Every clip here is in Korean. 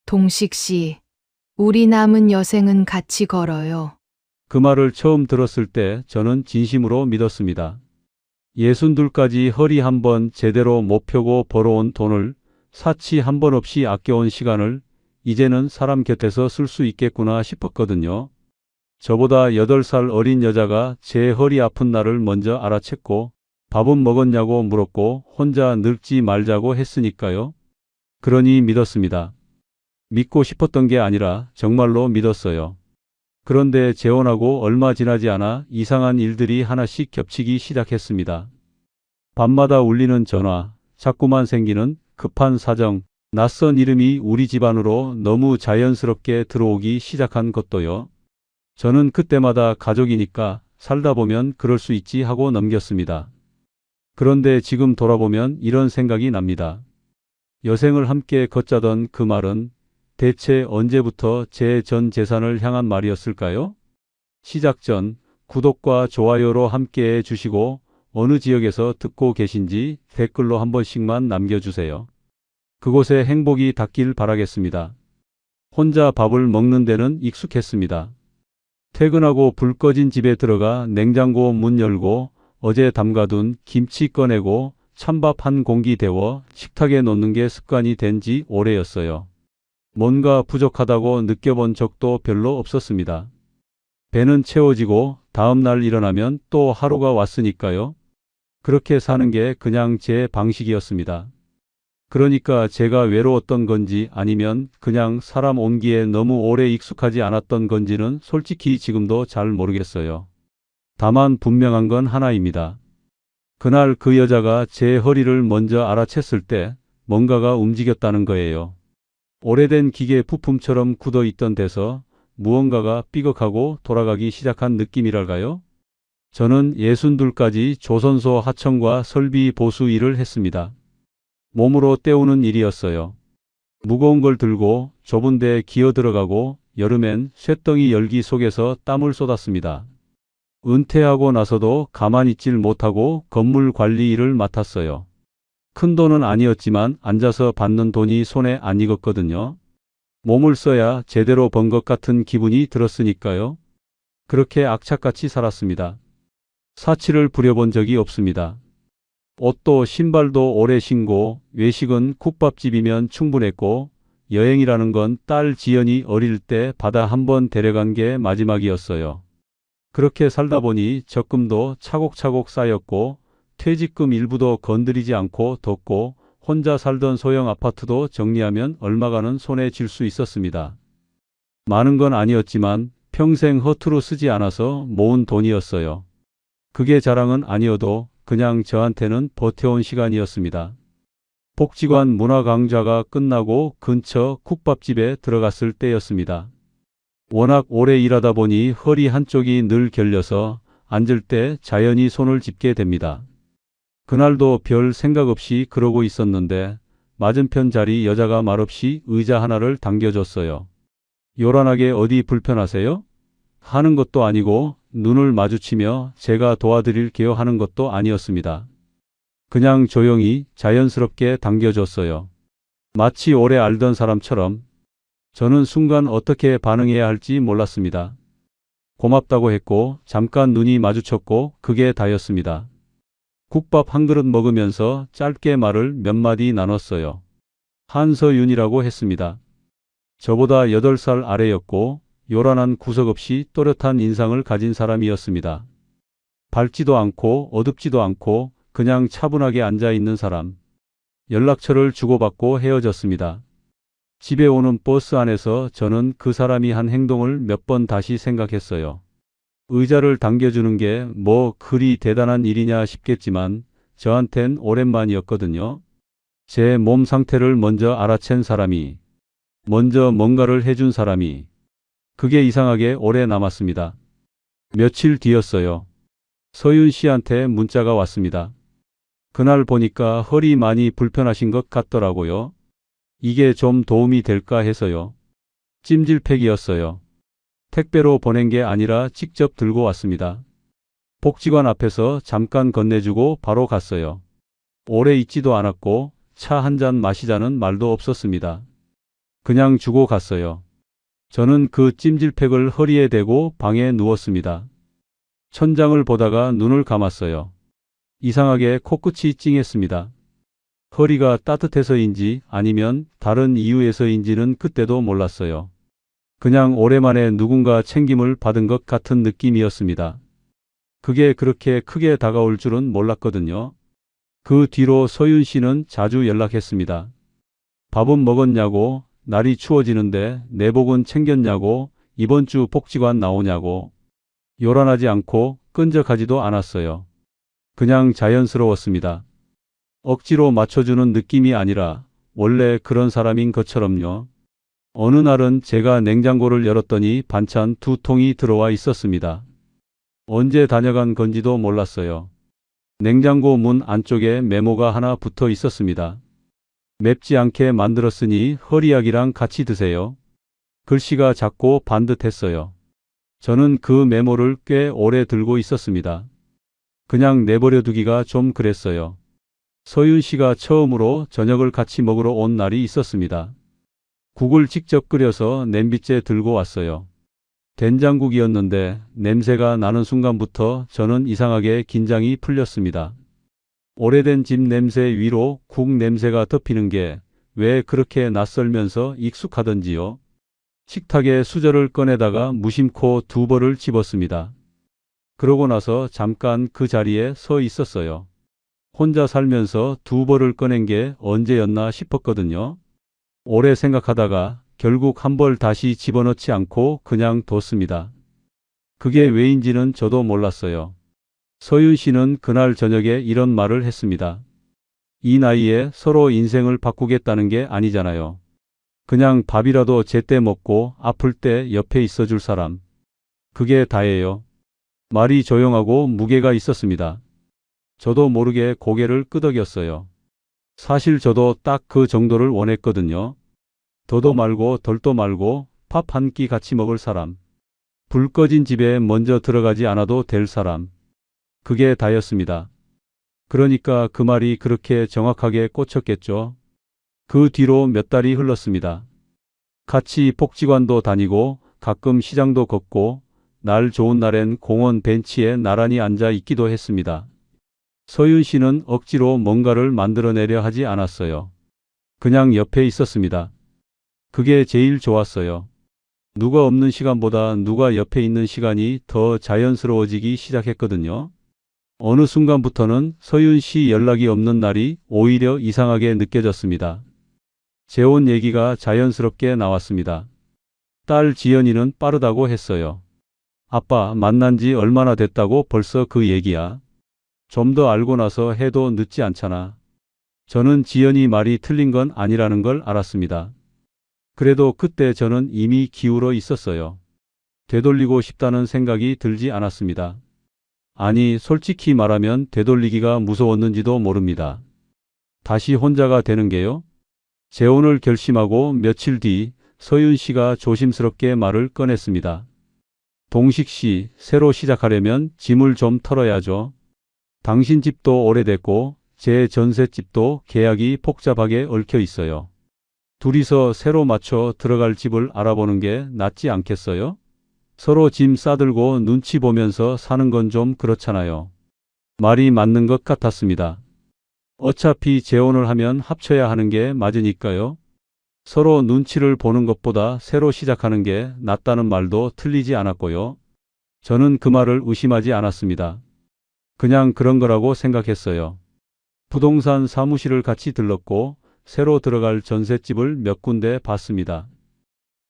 동식 씨, 우리 남은 여생은 같이 걸어요. 그 말을 처음 들었을 때 저는 진심으로 믿었습니다. 62까지 허리 한번 제대로 못 펴고 벌어온 돈을, 사치 한 번 없이 아껴온 시간을 이제는 사람 곁에서 쓸 수 있겠구나 싶었거든요. 저보다 8살 어린 여자가 제 허리 아픈 날을 먼저 알아챘고 밥은 먹었냐고 물었고 혼자 늙지 말자고 했으니까요. 그러니 믿었습니다. 믿고 싶었던 게 아니라 정말로 믿었어요. 그런데 재혼하고 얼마 지나지 않아 이상한 일들이 하나씩 겹치기 시작했습니다. 밤마다 울리는 전화, 자꾸만 생기는 급한 사정, 낯선 이름이 우리 집안으로 너무 자연스럽게 들어오기 시작한 것도요. 저는 그때마다 가족이니까 살다 보면 그럴 수 있지 하고 넘겼습니다. 그런데 지금 돌아보면 이런 생각이 납니다. 여생을 함께 걷자던 그 말은 대체 언제부터 제 전 재산을 향한 말이었을까요? 시작 전 구독과 좋아요로 함께해 주시고 어느 지역에서 듣고 계신지 댓글로 한 번씩만 남겨주세요. 그곳에 행복이 닿길 바라겠습니다. 혼자 밥을 먹는 데는 익숙했습니다. 퇴근하고 불 꺼진 집에 들어가 냉장고 문 열고 어제 담가둔 김치 꺼내고 찬밥 한 공기 데워 식탁에 놓는 게 습관이 된 지 오래였어요. 뭔가 부족하다고 느껴본 적도 별로 없었습니다. 배는 채워지고 다음 날 일어나면 또 하루가 왔으니까요. 그렇게 사는 게 그냥 제 방식이었습니다. 그러니까 제가 외로웠던 건지 아니면 그냥 사람 온기에 너무 오래 익숙하지 않았던 건지는 솔직히 지금도 잘 모르겠어요. 다만 분명한 건 하나입니다. 그날 그 여자가 제 허리를 먼저 알아챘을 때 뭔가가 움직였다는 거예요. 오래된 기계 부품처럼 굳어 있던 데서 무언가가 삐걱하고 돌아가기 시작한 느낌이랄까요? 저는 62까지 조선소 하청과 설비 보수 일을 했습니다. 몸으로 때우는 일이었어요. 무거운 걸 들고 좁은 데 기어 들어가고 여름엔 쇳덩이 열기 속에서 땀을 쏟았습니다. 은퇴하고 나서도 가만히 있질 못하고 건물 관리 일을 맡았어요. 큰 돈은 아니었지만 앉아서 받는 돈이 손에 안 익었거든요. 몸을 써야 제대로 번 것 같은 기분이 들었으니까요. 그렇게 악착같이 살았습니다. 사치를 부려본 적이 없습니다. 옷도 신발도 오래 신고 외식은 국밥집이면 충분했고 여행이라는 건 딸 지연이 어릴 때 바다 한번 데려간 게 마지막이었어요. 그렇게 살다 보니 적금도 차곡차곡 쌓였고 퇴직금 일부도 건드리지 않고 뒀고 혼자 살던 소형 아파트도 정리하면 얼마가는 손에 쥘 수 있었습니다. 많은 건 아니었지만 평생 허투루 쓰지 않아서 모은 돈이었어요. 그게 자랑은 아니어도 그냥 저한테는 버텨온 시간이었습니다. 복지관 문화 강좌가 끝나고 근처 국밥집에 들어갔을 때였습니다. 워낙 오래 일하다 보니 허리 한쪽이 늘 결려서 앉을 때 자연히 손을 짚게 됩니다. 그날도 별 생각 없이 그러고 있었는데 맞은편 자리 여자가 말없이 의자 하나를 당겨줬어요. 요란하게 어디 불편하세요? 하는 것도 아니고 눈을 마주치며 제가 도와드릴게요 하는 것도 아니었습니다. 그냥 조용히 자연스럽게 당겨줬어요. 마치 오래 알던 사람처럼. 저는 순간 어떻게 반응해야 할지 몰랐습니다. 고맙다고 했고 잠깐 눈이 마주쳤고 그게 다였습니다. 국밥 한 그릇 먹으면서 짧게 말을 몇 마디 나눴어요. 한서윤이라고 했습니다. 저보다 8살 아래였고 요란한 구석 없이 또렷한 인상을 가진 사람이었습니다. 밝지도 않고 어둡지도 않고 그냥 차분하게 앉아있는 사람. 연락처를 주고받고 헤어졌습니다. 집에 오는 버스 안에서 저는 그 사람이 한 행동을 몇 번 다시 생각했어요. 의자를 당겨주는 게 뭐 그리 대단한 일이냐 싶겠지만 저한텐 오랜만이었거든요. 제 몸 상태를 먼저 알아챈 사람이, 먼저 뭔가를 해준 사람이. 그게 이상하게 오래 남았습니다. 며칠 뒤였어요. 서윤 씨한테 문자가 왔습니다. 그날 보니까 허리 많이 불편하신 것 같더라고요. 이게 좀 도움이 될까 해서요. 찜질팩이었어요. 택배로 보낸 게 아니라 직접 들고 왔습니다. 복지관 앞에서 잠깐 건네주고 바로 갔어요. 오래 있지도 않았고 차 한 잔 마시자는 말도 없었습니다. 그냥 주고 갔어요. 저는 그 찜질팩을 허리에 대고 방에 누웠습니다. 천장을 보다가 눈을 감았어요. 이상하게 코끝이 찡했습니다. 허리가 따뜻해서인지 아니면 다른 이유에서인지는 그때도 몰랐어요. 그냥 오랜만에 누군가 챙김을 받은 것 같은 느낌이었습니다. 그게 그렇게 크게 다가올 줄은 몰랐거든요. 그 뒤로 소윤 씨는 자주 연락했습니다. 밥은 먹었냐고, 날이 추워지는데 내복은 챙겼냐고, 이번 주 복지관 나오냐고. 요란하지 않고 끈적하지도 않았어요. 그냥 자연스러웠습니다. 억지로 맞춰주는 느낌이 아니라 원래 그런 사람인 것처럼요. 어느 날은 제가 냉장고를 열었더니 반찬 2통이 들어와 있었습니다. 언제 다녀간 건지도 몰랐어요. 냉장고 문 안쪽에 메모가 하나 붙어 있었습니다. 맵지 않게 만들었으니 허리약이랑 같이 드세요. 글씨가 작고 반듯했어요. 저는 그 메모를 꽤 오래 들고 있었습니다. 그냥 내버려 두기가 좀 그랬어요. 서윤 씨가 처음으로 저녁을 같이 먹으러 온 날이 있었습니다. 국을 직접 끓여서 냄비째 들고 왔어요. 된장국이었는데 냄새가 나는 순간부터 저는 이상하게 긴장이 풀렸습니다. 오래된 집 냄새 위로 국 냄새가 덮이는 게 왜 그렇게 낯설면서 익숙하던지요. 식탁에 수저를 꺼내다가 무심코 2벌을 집었습니다. 그러고 나서 잠깐 그 자리에 서 있었어요. 혼자 살면서 2벌을 꺼낸 게 언제였나 싶었거든요. 오래 생각하다가 결국 1벌 다시 집어넣지 않고 그냥 뒀습니다. 그게 왜인지는 저도 몰랐어요. 서윤 씨는 그날 저녁에 이런 말을 했습니다. 이 나이에 서로 인생을 바꾸겠다는 게 아니잖아요. 그냥 밥이라도 제때 먹고 아플 때 옆에 있어줄 사람. 그게 다예요. 말이 조용하고 무게가 있었습니다. 저도 모르게 고개를 끄덕였어요. 사실 저도 딱 그 정도를 원했거든요. 더도 말고 덜도 말고 밥 한 끼 같이 먹을 사람. 불 꺼진 집에 먼저 들어가지 않아도 될 사람. 그게 다였습니다. 그러니까 그 말이 그렇게 정확하게 꽂혔겠죠. 그 뒤로 몇 달이 흘렀습니다. 같이 복지관도 다니고 가끔 시장도 걷고 날 좋은 날엔 공원 벤치에 나란히 앉아 있기도 했습니다. 서윤 씨는 억지로 뭔가를 만들어내려 하지 않았어요. 그냥 옆에 있었습니다. 그게 제일 좋았어요. 누가 없는 시간보다 누가 옆에 있는 시간이 더 자연스러워지기 시작했거든요. 어느 순간부터는 서윤 씨 연락이 없는 날이 오히려 이상하게 느껴졌습니다. 재혼 얘기가 자연스럽게 나왔습니다. 딸 지연이는 빠르다고 했어요. 아빠 만난 지 얼마나 됐다고 벌써 그 얘기야. 좀 더 알고 나서 해도 늦지 않잖아. 저는 지연이 말이 틀린 건 아니라는 걸 알았습니다. 그래도 그때 저는 이미 기울어 있었어요. 되돌리고 싶다는 생각이 들지 않았습니다. 아니, 솔직히 말하면 되돌리기가 무서웠는지도 모릅니다. 다시 혼자가 되는 게요? 재혼을 결심하고 며칠 뒤 서윤 씨가 조심스럽게 말을 꺼냈습니다. 동식 씨, 새로 시작하려면 짐을 좀 털어야죠. 당신 집도 오래됐고 제 전셋집도 계약이 복잡하게 얽혀 있어요. 둘이서 새로 맞춰 들어갈 집을 알아보는 게 낫지 않겠어요? 서로 짐 싸들고 눈치 보면서 사는 건 좀 그렇잖아요. 말이 맞는 것 같았습니다. 어차피 재혼을 하면 합쳐야 하는 게 맞으니까요. 서로 눈치를 보는 것보다 새로 시작하는 게 낫다는 말도 틀리지 않았고요. 저는 그 말을 의심하지 않았습니다. 그냥 그런 거라고 생각했어요. 부동산 사무실을 같이 들렀고 새로 들어갈 전셋집을 몇 군데 봤습니다.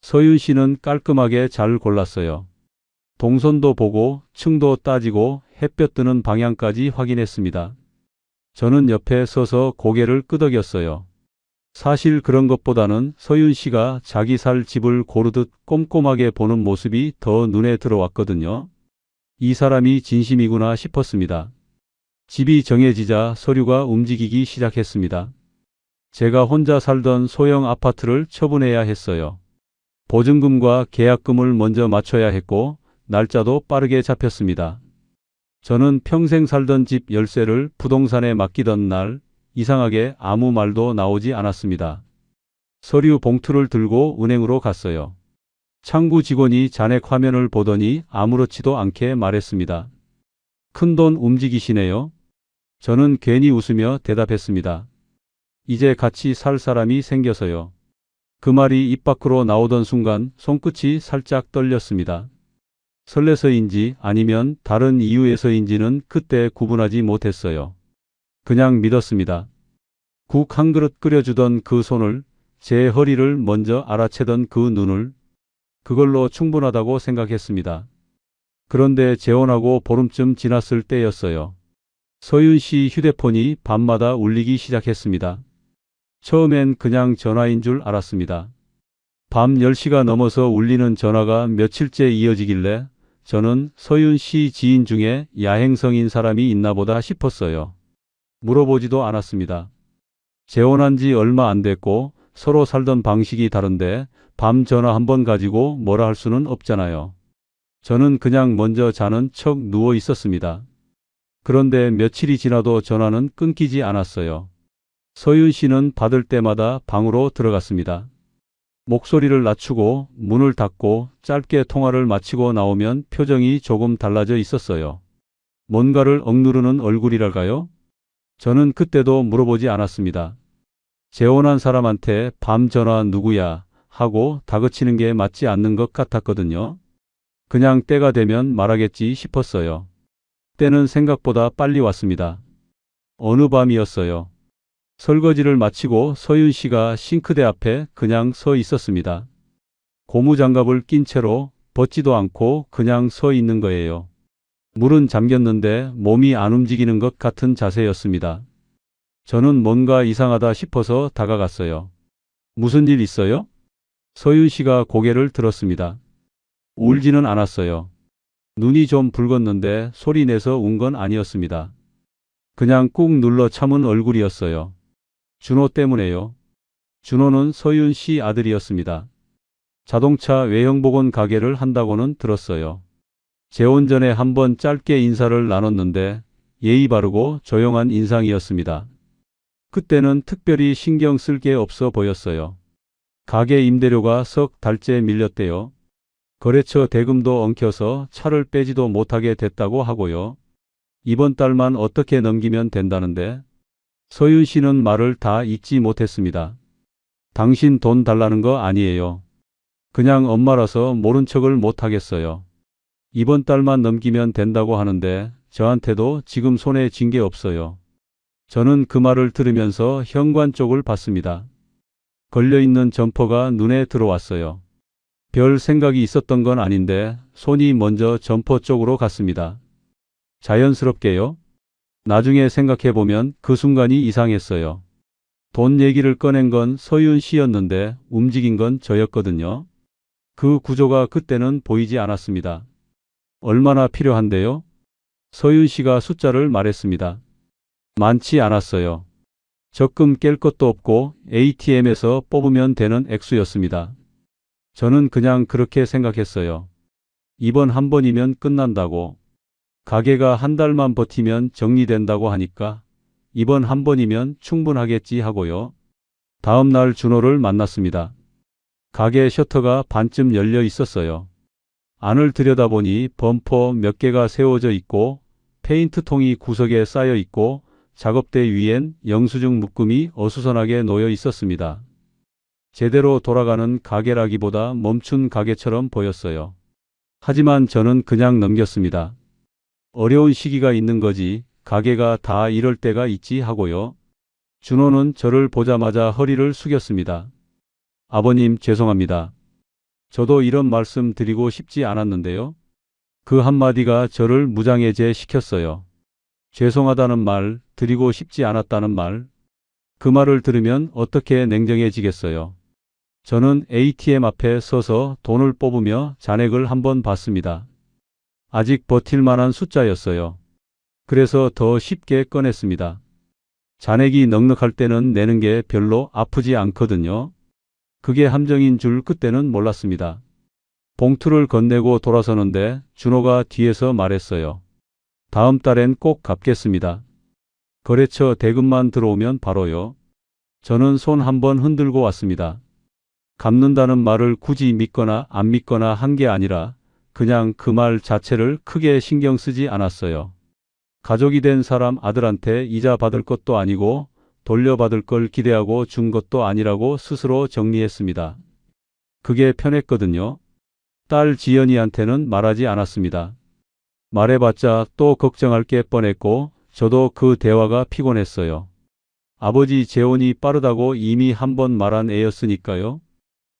서윤 씨는 깔끔하게 잘 골랐어요. 동선도 보고 층도 따지고 햇볕 드는 방향까지 확인했습니다. 저는 옆에 서서 고개를 끄덕였어요. 사실 그런 것보다는 서윤 씨가 자기 살 집을 고르듯 꼼꼼하게 보는 모습이 더 눈에 들어왔거든요. 이 사람이 진심이구나 싶었습니다. 집이 정해지자 서류가 움직이기 시작했습니다. 제가 혼자 살던 소형 아파트를 처분해야 했어요. 보증금과 계약금을 먼저 맞춰야 했고 날짜도 빠르게 잡혔습니다. 저는 평생 살던 집 열쇠를 부동산에 맡기던 날 이상하게 아무 말도 나오지 않았습니다. 서류 봉투를 들고 은행으로 갔어요. 창구 직원이 잔액 화면을 보더니 아무렇지도 않게 말했습니다. 큰돈 움직이시네요. 저는 괜히 웃으며 대답했습니다. 이제 같이 살 사람이 생겨서요. 그 말이 입 밖으로 나오던 순간 손끝이 살짝 떨렸습니다. 설레서인지 아니면 다른 이유에서인지는 그때 구분하지 못했어요. 그냥 믿었습니다. 국 한 그릇 끓여주던 그 손을, 제 허리를 먼저 알아채던 그 눈을, 그걸로 충분하다고 생각했습니다. 그런데 재혼하고 보름쯤 지났을 때였어요. 서윤 씨 휴대폰이 밤마다 울리기 시작했습니다. 처음엔 그냥 전화인 줄 알았습니다. 밤 10시가 넘어서 울리는 전화가 며칠째 이어지길래 저는 서윤 씨 지인 중에 야행성인 사람이 있나 보다 싶었어요. 물어보지도 않았습니다. 재혼한 지 얼마 안 됐고 서로 살던 방식이 다른데 밤 전화 한 번 가지고 뭐라 할 수는 없잖아요. 저는 그냥 먼저 자는 척 누워 있었습니다. 그런데 며칠이 지나도 전화는 끊기지 않았어요. 서윤 씨는 받을 때마다 방으로 들어갔습니다. 목소리를 낮추고 문을 닫고 짧게 통화를 마치고 나오면 표정이 조금 달라져 있었어요. 뭔가를 억누르는 얼굴이랄까요? 저는 그때도 물어보지 않았습니다. 재혼한 사람한테 밤 전화 누구야 하고 다그치는 게 맞지 않는 것 같았거든요. 그냥 때가 되면 말하겠지 싶었어요. 때는 생각보다 빨리 왔습니다. 어느 밤이었어요. 설거지를 마치고 서윤 씨가 싱크대 앞에 그냥 서 있었습니다. 고무장갑을 낀 채로 벗지도 않고 그냥 서 있는 거예요. 물은 잠겼는데 몸이 안 움직이는 것 같은 자세였습니다. 저는 뭔가 이상하다 싶어서 다가갔어요. 무슨 일 있어요? 서윤 씨가 고개를 들었습니다. 울지는 않았어요. 눈이 좀 붉었는데 소리 내서 운 건 아니었습니다. 그냥 꾹 눌러 참은 얼굴이었어요. 준호 때문에요. 준호는 서윤 씨 아들이었습니다. 자동차 외형 복원 가게를 한다고는 들었어요. 재혼 전에 한번 짧게 인사를 나눴는데 예의 바르고 조용한 인상이었습니다. 그때는 특별히 신경 쓸 게 없어 보였어요. 가게 임대료가 석 달째 밀렸대요. 거래처 대금도 엉켜서 차를 빼지도 못하게 됐다고 하고요. 이번 달만 어떻게 넘기면 된다는데 서윤 씨는 말을 다 잊지 못했습니다. 당신 돈 달라는 거 아니에요. 그냥 엄마라서 모른 척을 못하겠어요. 이번 달만 넘기면 된다고 하는데 저한테도 지금 손에 쥔 게 없어요. 저는 그 말을 들으면서 현관 쪽을 봤습니다. 걸려있는 점퍼가 눈에 들어왔어요. 별 생각이 있었던 건 아닌데 손이 먼저 점퍼 쪽으로 갔습니다. 자연스럽게요. 나중에 생각해보면 그 순간이 이상했어요. 돈 얘기를 꺼낸 건 서윤 씨였는데 움직인 건 저였거든요. 그 구조가 그때는 보이지 않았습니다. 얼마나 필요한데요? 서윤 씨가 숫자를 말했습니다. 많지 않았어요. 적금 깰 것도 없고 ATM에서 뽑으면 되는 액수였습니다. 저는 그냥 그렇게 생각했어요. 이번 한 번이면 끝난다고. 가게가 한 달만 버티면 정리된다고 하니까 이번 한 번이면 충분하겠지 하고요. 다음 날 준호를 만났습니다. 가게 셔터가 반쯤 열려 있었어요. 안을 들여다보니 범퍼 몇 개가 세워져 있고 페인트통이 구석에 쌓여 있고 작업대 위엔 영수증 묶음이 어수선하게 놓여 있었습니다. 제대로 돌아가는 가게라기보다 멈춘 가게처럼 보였어요. 하지만 저는 그냥 넘겼습니다. 어려운 시기가 있는 거지 가게가 다 이럴 때가 있지 하고요. 준호는 저를 보자마자 허리를 숙였습니다. 아버님 죄송합니다. 저도 이런 말씀 드리고 싶지 않았는데요. 그 한마디가 저를 무장해제 시켰어요. 죄송하다는 말, 드리고 싶지 않았다는 말. 그 말을 들으면 어떻게 냉정해지겠어요. 저는 ATM 앞에 서서 돈을 뽑으며 잔액을 한번 봤습니다. 아직 버틸 만한 숫자였어요. 그래서 더 쉽게 꺼냈습니다. 잔액이 넉넉할 때는 내는 게 별로 아프지 않거든요. 그게 함정인 줄 그때는 몰랐습니다. 봉투를 건네고 돌아서는데 준호가 뒤에서 말했어요. 다음 달엔 꼭 갚겠습니다. 거래처 대금만 들어오면 바로요. 저는 손 한번 흔들고 왔습니다. 갚는다는 말을 굳이 믿거나 안 믿거나 한 게 아니라 그냥 그 말 자체를 크게 신경 쓰지 않았어요. 가족이 된 사람 아들한테 이자 받을 것도 아니고 돌려받을 걸 기대하고 준 것도 아니라고 스스로 정리했습니다. 그게 편했거든요. 딸 지연이한테는 말하지 않았습니다. 말해봤자 또 걱정할 게 뻔했고 저도 그 대화가 피곤했어요. 아버지 재혼이 빠르다고 이미 한 번 말한 애였으니까요.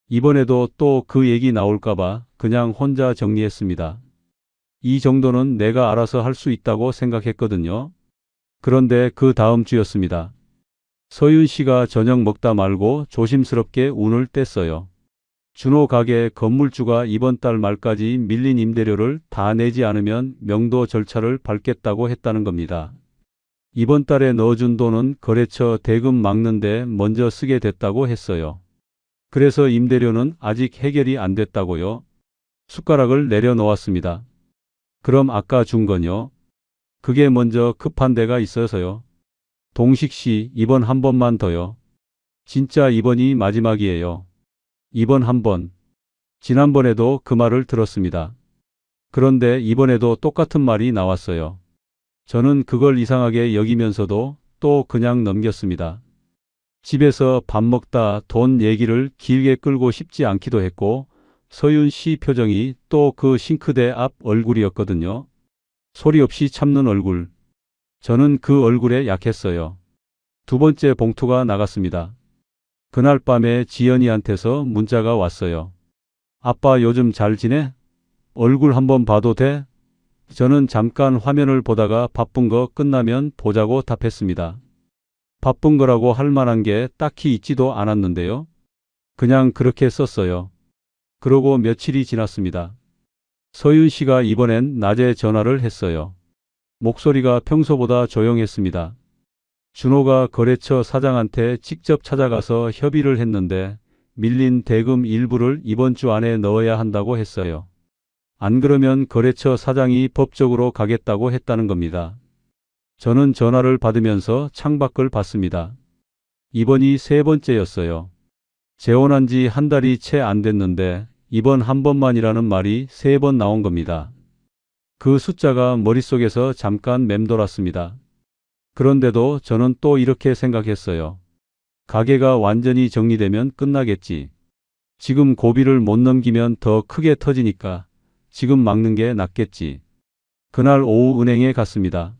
이번에도 또 그 얘기 나올까봐 그냥 혼자 정리했습니다. 이 정도는 내가 알아서 할 수 있다고 생각했거든요. 그런데 그 다음 주였습니다. 서윤 씨가 저녁 먹다 말고 조심스럽게 운을 뗐어요. 준호 가게 건물주가 이번 달 말까지 밀린 임대료를 다 내지 않으면 명도 절차를 밟겠다고 했다는 겁니다. 이번 달에 넣어준 돈은 거래처 대금 막는데 먼저 쓰게 됐다고 했어요. 그래서 임대료는 아직 해결이 안 됐다고요. 숟가락을 내려놓았습니다. 그럼 아까 준 건요? 그게 먼저 급한 데가 있어서요. 동식 씨, 이번 한 번만 더요. 진짜 이번이 마지막이에요. 이번 한 번. 지난번에도 그 말을 들었습니다. 그런데 이번에도 똑같은 말이 나왔어요. 저는 그걸 이상하게 여기면서도 또 그냥 넘겼습니다. 집에서 밥 먹다 돈 얘기를 길게 끌고 싶지 않기도 했고 서윤 씨 표정이 또 그 싱크대 앞 얼굴이었거든요. 소리 없이 참는 얼굴. 저는 그 얼굴에 약했어요. 두 번째 봉투가 나갔습니다. 그날 밤에 지연이한테서 문자가 왔어요. 아빠 요즘 잘 지내? 얼굴 한번 봐도 돼? 저는 잠깐 화면을 보다가 바쁜 거 끝나면 보자고 답했습니다. 바쁜 거라고 할 만한 게 딱히 있지도 않았는데요. 그냥 그렇게 썼어요. 그러고 며칠이 지났습니다. 서윤 씨가 이번엔 낮에 전화를 했어요. 목소리가 평소보다 조용했습니다. 준호가 거래처 사장한테 직접 찾아가서 협의를 했는데 밀린 대금 일부를 이번 주 안에 넣어야 한다고 했어요. 안 그러면 거래처 사장이 법적으로 가겠다고 했다는 겁니다. 저는 전화를 받으면서 창밖을 봤습니다. 이번이 세 번째였어요. 재혼한 지 한 달이 채 안 됐는데 이번 한 번만이라는 말이 세 번 나온 겁니다. 그 숫자가 머릿속에서 잠깐 맴돌았습니다. 그런데도 저는 또 이렇게 생각했어요. 가게가 완전히 정리되면 끝나겠지. 지금 고비를 못 넘기면 더 크게 터지니까 지금 막는 게 낫겠지. 그날 오후 은행에 갔습니다.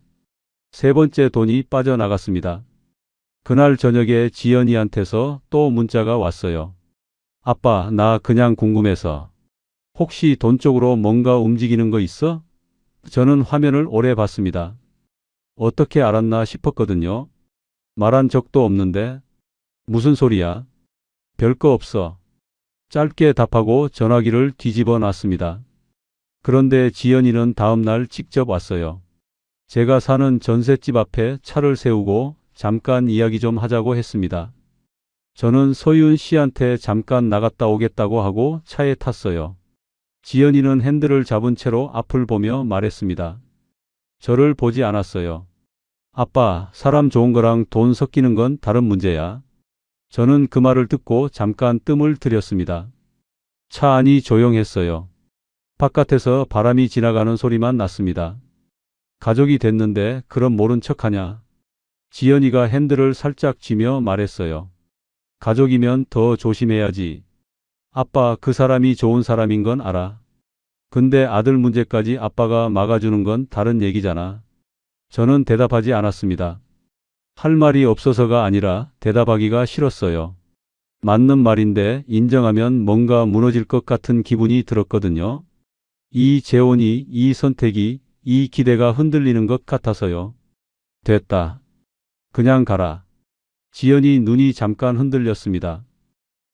세 번째 돈이 빠져나갔습니다. 그날 저녁에 지연이한테서 또 문자가 왔어요. 아빠, 나 그냥 궁금해서. 혹시 돈 쪽으로 뭔가 움직이는 거 있어? 저는 화면을 오래 봤습니다. 어떻게 알았나 싶었거든요. 말한 적도 없는데. 무슨 소리야? 별거 없어. 짧게 답하고 전화기를 뒤집어 놨습니다. 그런데 지연이는 다음 날 직접 왔어요. 제가 사는 전셋집 앞에 차를 세우고 잠깐 이야기 좀 하자고 했습니다. 저는 서윤 씨한테 잠깐 나갔다 오겠다고 하고 차에 탔어요. 지연이는 핸들을 잡은 채로 앞을 보며 말했습니다. 저를 보지 않았어요. 아빠, 사람 좋은 거랑 돈 섞이는 건 다른 문제야. 저는 그 말을 듣고 잠깐 뜸을 들였습니다. 차 안이 조용했어요. 바깥에서 바람이 지나가는 소리만 났습니다. 가족이 됐는데 그럼 모른 척하냐. 지연이가 핸들을 살짝 쥐며 말했어요. 가족이면 더 조심해야지. 아빠, 그 사람이 좋은 사람인 건 알아. 근데 아들 문제까지 아빠가 막아주는 건 다른 얘기잖아. 저는 대답하지 않았습니다. 할 말이 없어서가 아니라 대답하기가 싫었어요. 맞는 말인데 인정하면 뭔가 무너질 것 같은 기분이 들었거든요. 이 재혼이, 이 선택이, 이 기대가 흔들리는 것 같아서요. 됐다. 그냥 가라. 지연이 눈이 잠깐 흔들렸습니다.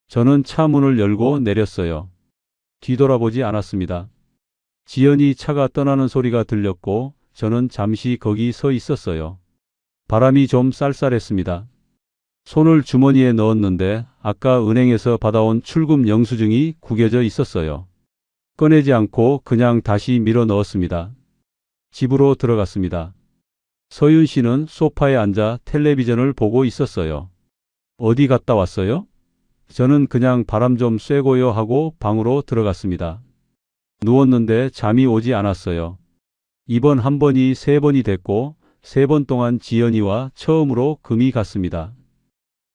저는 차 문을 열고 내렸어요. 뒤돌아보지 않았습니다. 지연이 차가 떠나는 소리가 들렸고 저는 잠시 거기 서 있었어요. 바람이 좀 쌀쌀했습니다. 손을 주머니에 넣었는데 아까 은행에서 받아온 출금 영수증이 구겨져 있었어요. 꺼내지 않고 그냥 다시 밀어 넣었습니다. 집으로 들어갔습니다. 서윤 씨는 소파에 앉아 텔레비전을 보고 있었어요. 어디 갔다 왔어요? 저는 그냥 바람 좀 쐬고요 하고 방으로 들어갔습니다. 누웠는데 잠이 오지 않았어요. 이번 한 번이 세 번이 됐고 3번 동안 지연이와 처음으로 금이 갔습니다.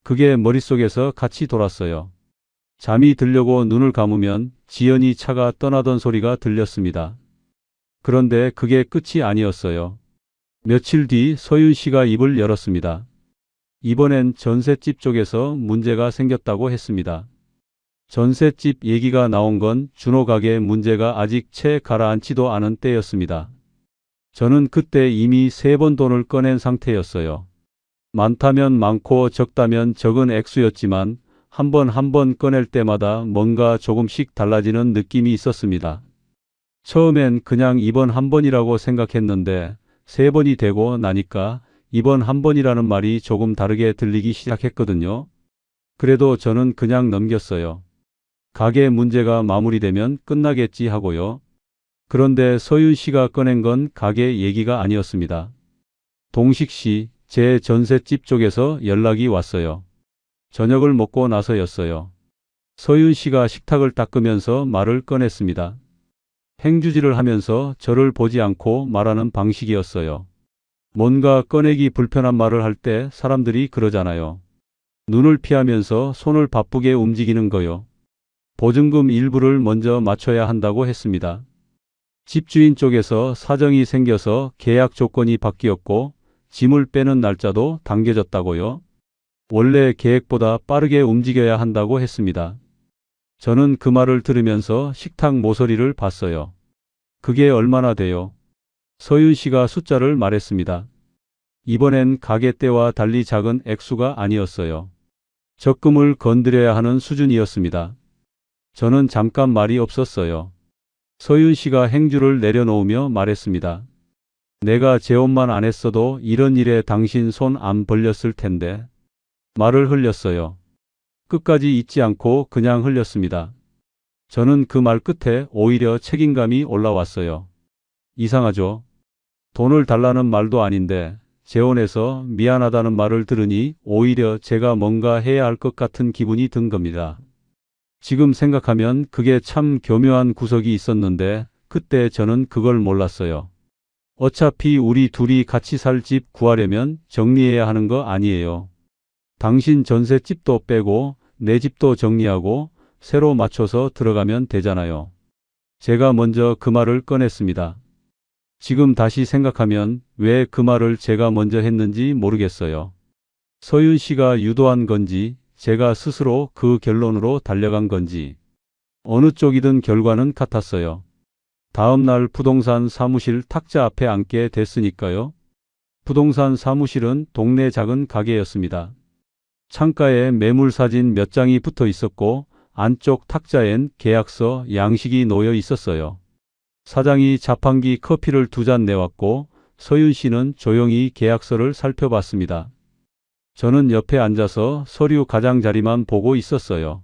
그게 머릿속에서 같이 돌았어요. 잠이 들려고 눈을 감으면 지연이 차가 떠나던 소리가 들렸습니다. 그런데 그게 끝이 아니었어요. 며칠 뒤 서윤 씨가 입을 열었습니다. 이번엔 전셋집 쪽에서 문제가 생겼다고 했습니다. 전셋집 얘기가 나온 건 준호 가게 문제가 아직 채 가라앉지도 않은 때였습니다. 저는 그때 이미 3번 돈을 꺼낸 상태였어요. 많다면 많고 적다면 적은 액수였지만 한 번 꺼낼 때마다 뭔가 조금씩 달라지는 느낌이 있었습니다. 처음엔 그냥 이번 한 번이라고 생각했는데 3번이 되고 나니까 이번 한 번이라는 말이 조금 다르게 들리기 시작했거든요. 그래도 저는 그냥 넘겼어요. 가게 문제가 마무리되면 끝나겠지 하고요. 그런데 서윤 씨가 꺼낸 건 가게 얘기가 아니었습니다. 동식 씨, 제 전셋집 쪽에서 연락이 왔어요. 저녁을 먹고 나서였어요. 서윤 씨가 식탁을 닦으면서 말을 꺼냈습니다. 행주질을 하면서 저를 보지 않고 말하는 방식이었어요. 뭔가 꺼내기 불편한 말을 할 때 사람들이 그러잖아요. 눈을 피하면서 손을 바쁘게 움직이는 거요. 보증금 일부를 먼저 맞춰야 한다고 했습니다. 집주인 쪽에서 사정이 생겨서 계약 조건이 바뀌었고 짐을 빼는 날짜도 당겨졌다고요. 원래 계획보다 빠르게 움직여야 한다고 했습니다. 저는 그 말을 들으면서 식탁 모서리를 봤어요. 그게 얼마나 돼요? 서윤 씨가 숫자를 말했습니다. 이번엔 가게 때와 달리 작은 액수가 아니었어요. 적금을 건드려야 하는 수준이었습니다. 저는 잠깐 말이 없었어요. 서윤 씨가 행주를 내려놓으며 말했습니다. 내가 재혼만 안 했어도 이런 일에 당신 손 안 벌렸을 텐데. 말을 흘렸어요. 끝까지 잊지 않고 그냥 흘렸습니다. 저는 그 말 끝에 오히려 책임감이 올라왔어요. 이상하죠? 돈을 달라는 말도 아닌데 재혼해서 미안하다는 말을 들으니 오히려 제가 뭔가 해야 할 것 같은 기분이 든 겁니다. 지금 생각하면 그게 참 교묘한 구석이 있었는데 그때 저는 그걸 몰랐어요. 어차피 우리 둘이 같이 살 집 구하려면 정리해야 하는 거 아니에요. 당신 전셋집도 빼고 내 집도 정리하고 새로 맞춰서 들어가면 되잖아요. 제가 먼저 그 말을 꺼냈습니다. 지금 다시 생각하면 왜 그 말을 제가 먼저 했는지 모르겠어요. 서윤 씨가 유도한 건지 제가 스스로 그 결론으로 달려간 건지 어느 쪽이든 결과는 같았어요. 다음 날 부동산 사무실 탁자 앞에 앉게 됐으니까요. 부동산 사무실은 동네 작은 가게였습니다. 창가에 매물 사진 몇 장이 붙어 있었고 안쪽 탁자엔 계약서, 양식이 놓여 있었어요. 사장이 자판기 커피를 2잔 내왔고 서윤 씨는 조용히 계약서를 살펴봤습니다. 저는 옆에 앉아서 서류 가장자리만 보고 있었어요.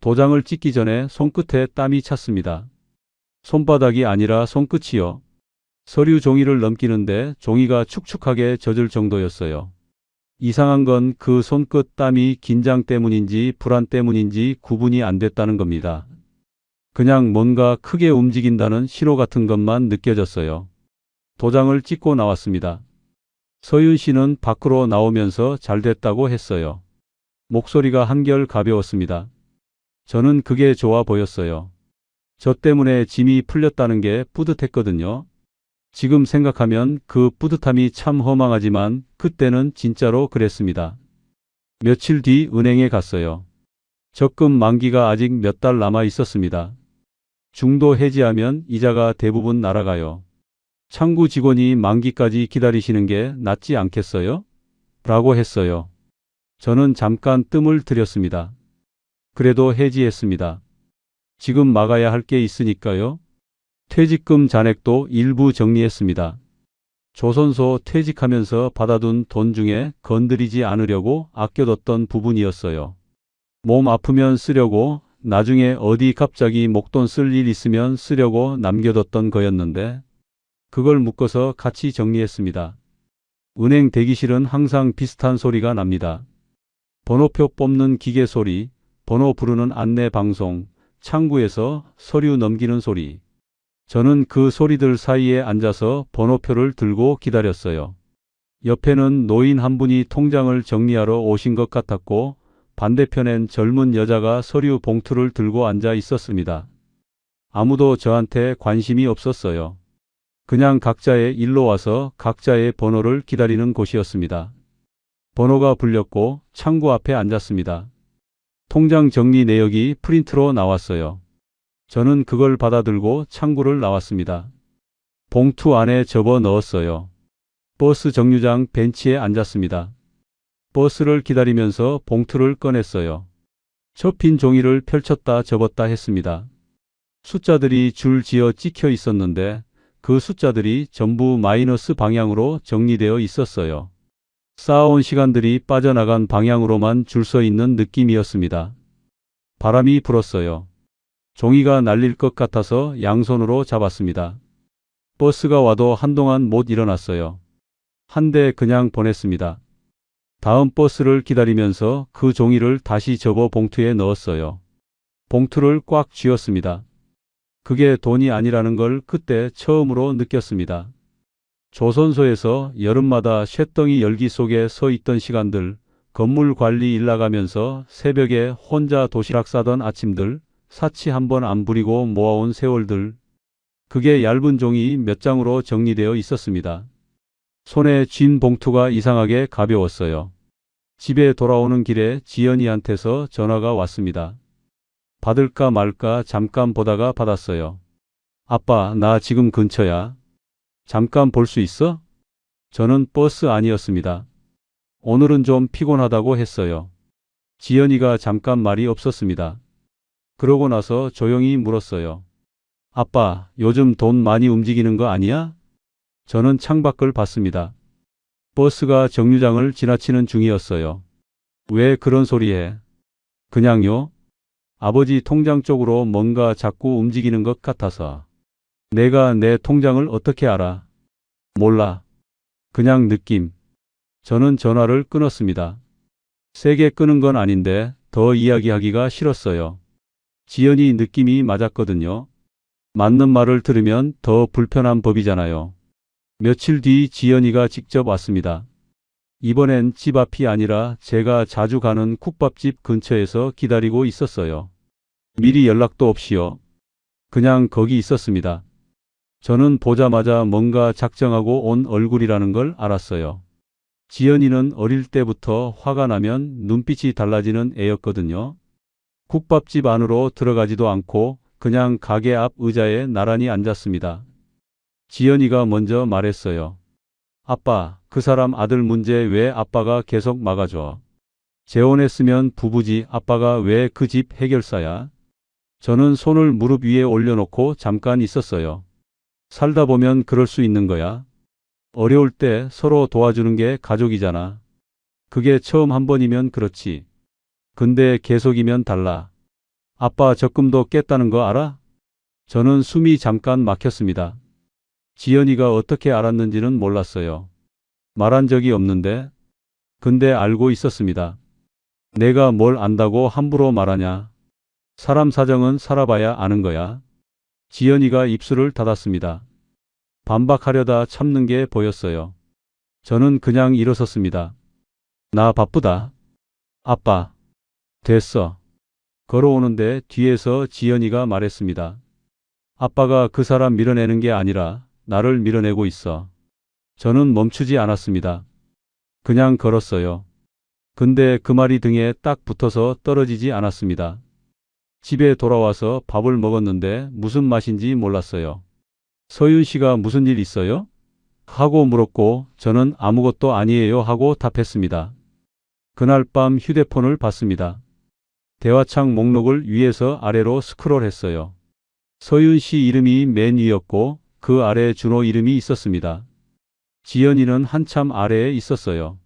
도장을 찍기 전에 손끝에 땀이 찼습니다. 손바닥이 아니라 손끝이요. 서류 종이를 넘기는데 종이가 축축하게 젖을 정도였어요. 이상한 건 그 손끝 땀이 긴장 때문인지 불안 때문인지 구분이 안 됐다는 겁니다. 그냥 뭔가 크게 움직인다는 신호 같은 것만 느껴졌어요. 도장을 찍고 나왔습니다. 서윤 씨는 밖으로 나오면서 잘 됐다고 했어요. 목소리가 한결 가벼웠습니다. 저는 그게 좋아 보였어요. 저 때문에 짐이 풀렸다는 게 뿌듯했거든요. 지금 생각하면 그 뿌듯함이 참 허망하지만 그때는 진짜로 그랬습니다. 며칠 뒤 은행에 갔어요. 적금 만기가 아직 몇 달 남아 있었습니다. 중도 해지하면 이자가 대부분 날아가요. 창구 직원이 만기까지 기다리시는 게 낫지 않겠어요? 라고 했어요. 저는 잠깐 뜸을 들였습니다. 그래도 해지했습니다. 지금 막아야 할 게 있으니까요. 퇴직금 잔액도 일부 정리했습니다. 조선소 퇴직하면서 받아둔 돈 중에 건드리지 않으려고 아껴뒀던 부분이었어요. 몸 아프면 쓰려고, 나중에 어디 갑자기 목돈 쓸 일 있으면 쓰려고 남겨뒀던 거였는데 그걸 묶어서 같이 정리했습니다. 은행 대기실은 항상 비슷한 소리가 납니다. 번호표 뽑는 기계 소리, 번호 부르는 안내 방송, 창구에서 서류 넘기는 소리. 저는 그 소리들 사이에 앉아서 번호표를 들고 기다렸어요. 옆에는 노인 한 분이 통장을 정리하러 오신 것 같았고 반대편엔 젊은 여자가 서류 봉투를 들고 앉아 있었습니다. 아무도 저한테 관심이 없었어요. 그냥 각자의 일로 와서 각자의 번호를 기다리는 곳이었습니다. 번호가 불렸고 창구 앞에 앉았습니다. 통장 정리 내역이 프린트로 나왔어요. 저는 그걸 받아들고 창구를 나왔습니다. 봉투 안에 접어 넣었어요. 버스 정류장 벤치에 앉았습니다. 버스를 기다리면서 봉투를 꺼냈어요. 접힌 종이를 펼쳤다 접었다 했습니다. 숫자들이 줄 지어 찍혀 있었는데 그 숫자들이 전부 마이너스 방향으로 정리되어 있었어요. 쌓아온 시간들이 빠져나간 방향으로만 줄 서 있는 느낌이었습니다. 바람이 불었어요. 종이가 날릴 것 같아서 양손으로 잡았습니다. 버스가 와도 한동안 못 일어났어요. 한 대 그냥 보냈습니다. 다음 버스를 기다리면서 그 종이를 다시 접어 봉투에 넣었어요. 봉투를 꽉 쥐었습니다. 그게 돈이 아니라는 걸 그때 처음으로 느꼈습니다. 조선소에서 여름마다 쇳덩이 열기 속에 서 있던 시간들, 건물 관리 일 나가면서 새벽에 혼자 도시락 싸던 아침들, 사치 한 번 안 부리고 모아온 세월들. 그게 얇은 종이 몇 장으로 정리되어 있었습니다. 손에 쥔 봉투가 이상하게 가벼웠어요. 집에 돌아오는 길에 지연이한테서 전화가 왔습니다. 받을까 말까 잠깐 보다가 받았어요. 아빠, 나 지금 근처야. 잠깐 볼 수 있어? 저는 버스 안이었습니다. 오늘은 좀 피곤하다고 했어요. 지연이가 잠깐 말이 없었습니다. 그러고 나서 조용히 물었어요. 아빠, 요즘 돈 많이 움직이는 거 아니야? 저는 창밖을 봤습니다. 버스가 정류장을 지나치는 중이었어요. 왜 그런 소리 해? 그냥요? 아버지 통장 쪽으로 뭔가 자꾸 움직이는 것 같아서. 내가 내 통장을 어떻게 알아? 몰라. 그냥 느낌. 저는 전화를 끊었습니다. 세게 끄는 건 아닌데 더 이야기하기가 싫었어요. 지연이 느낌이 맞았거든요. 맞는 말을 들으면 더 불편한 법이잖아요. 며칠 뒤 지연이가 직접 왔습니다. 이번엔 집 앞이 아니라 제가 자주 가는 국밥집 근처에서 기다리고 있었어요. 미리 연락도 없이요. 그냥 거기 있었습니다. 저는 보자마자 뭔가 작정하고 온 얼굴이라는 걸 알았어요. 지연이는 어릴 때부터 화가 나면 눈빛이 달라지는 애였거든요. 국밥집 안으로 들어가지도 않고 그냥 가게 앞 의자에 나란히 앉았습니다. 지연이가 먼저 말했어요. 아빠, 그 사람 아들 문제 왜 아빠가 계속 막아줘? 재혼했으면 부부지 아빠가 왜 그 집 해결사야? 저는 손을 무릎 위에 올려놓고 잠깐 있었어요. 살다 보면 그럴 수 있는 거야. 어려울 때 서로 도와주는 게 가족이잖아. 그게 처음 한 번이면 그렇지. 근데 계속이면 달라. 아빠 적금도 깼다는 거 알아? 저는 숨이 잠깐 막혔습니다. 지연이가 어떻게 알았는지는 몰랐어요. 말한 적이 없는데. 근데 알고 있었습니다. 내가 뭘 안다고 함부로 말하냐. 사람 사정은 살아봐야 아는 거야. 지연이가 입술을 닫았습니다. 반박하려다 참는 게 보였어요. 저는 그냥 일어섰습니다. 나 바쁘다. 아빠. 됐어. 걸어오는데 뒤에서 지연이가 말했습니다. 아빠가 그 사람 밀어내는 게 아니라 나를 밀어내고 있어. 저는 멈추지 않았습니다. 그냥 걸었어요. 근데 그 말이 등에 딱 붙어서 떨어지지 않았습니다. 집에 돌아와서 밥을 먹었는데 무슨 맛인지 몰랐어요. 서윤 씨가 무슨 일 있어요? 하고 물었고 저는 아무것도 아니에요 하고 답했습니다. 그날 밤 휴대폰을 봤습니다. 대화창 목록을 위에서 아래로 스크롤했어요. 서윤 씨 이름이 맨 위였고 그 아래 준호 이름이 있었습니다. 지연이는 한참 아래에 있었어요.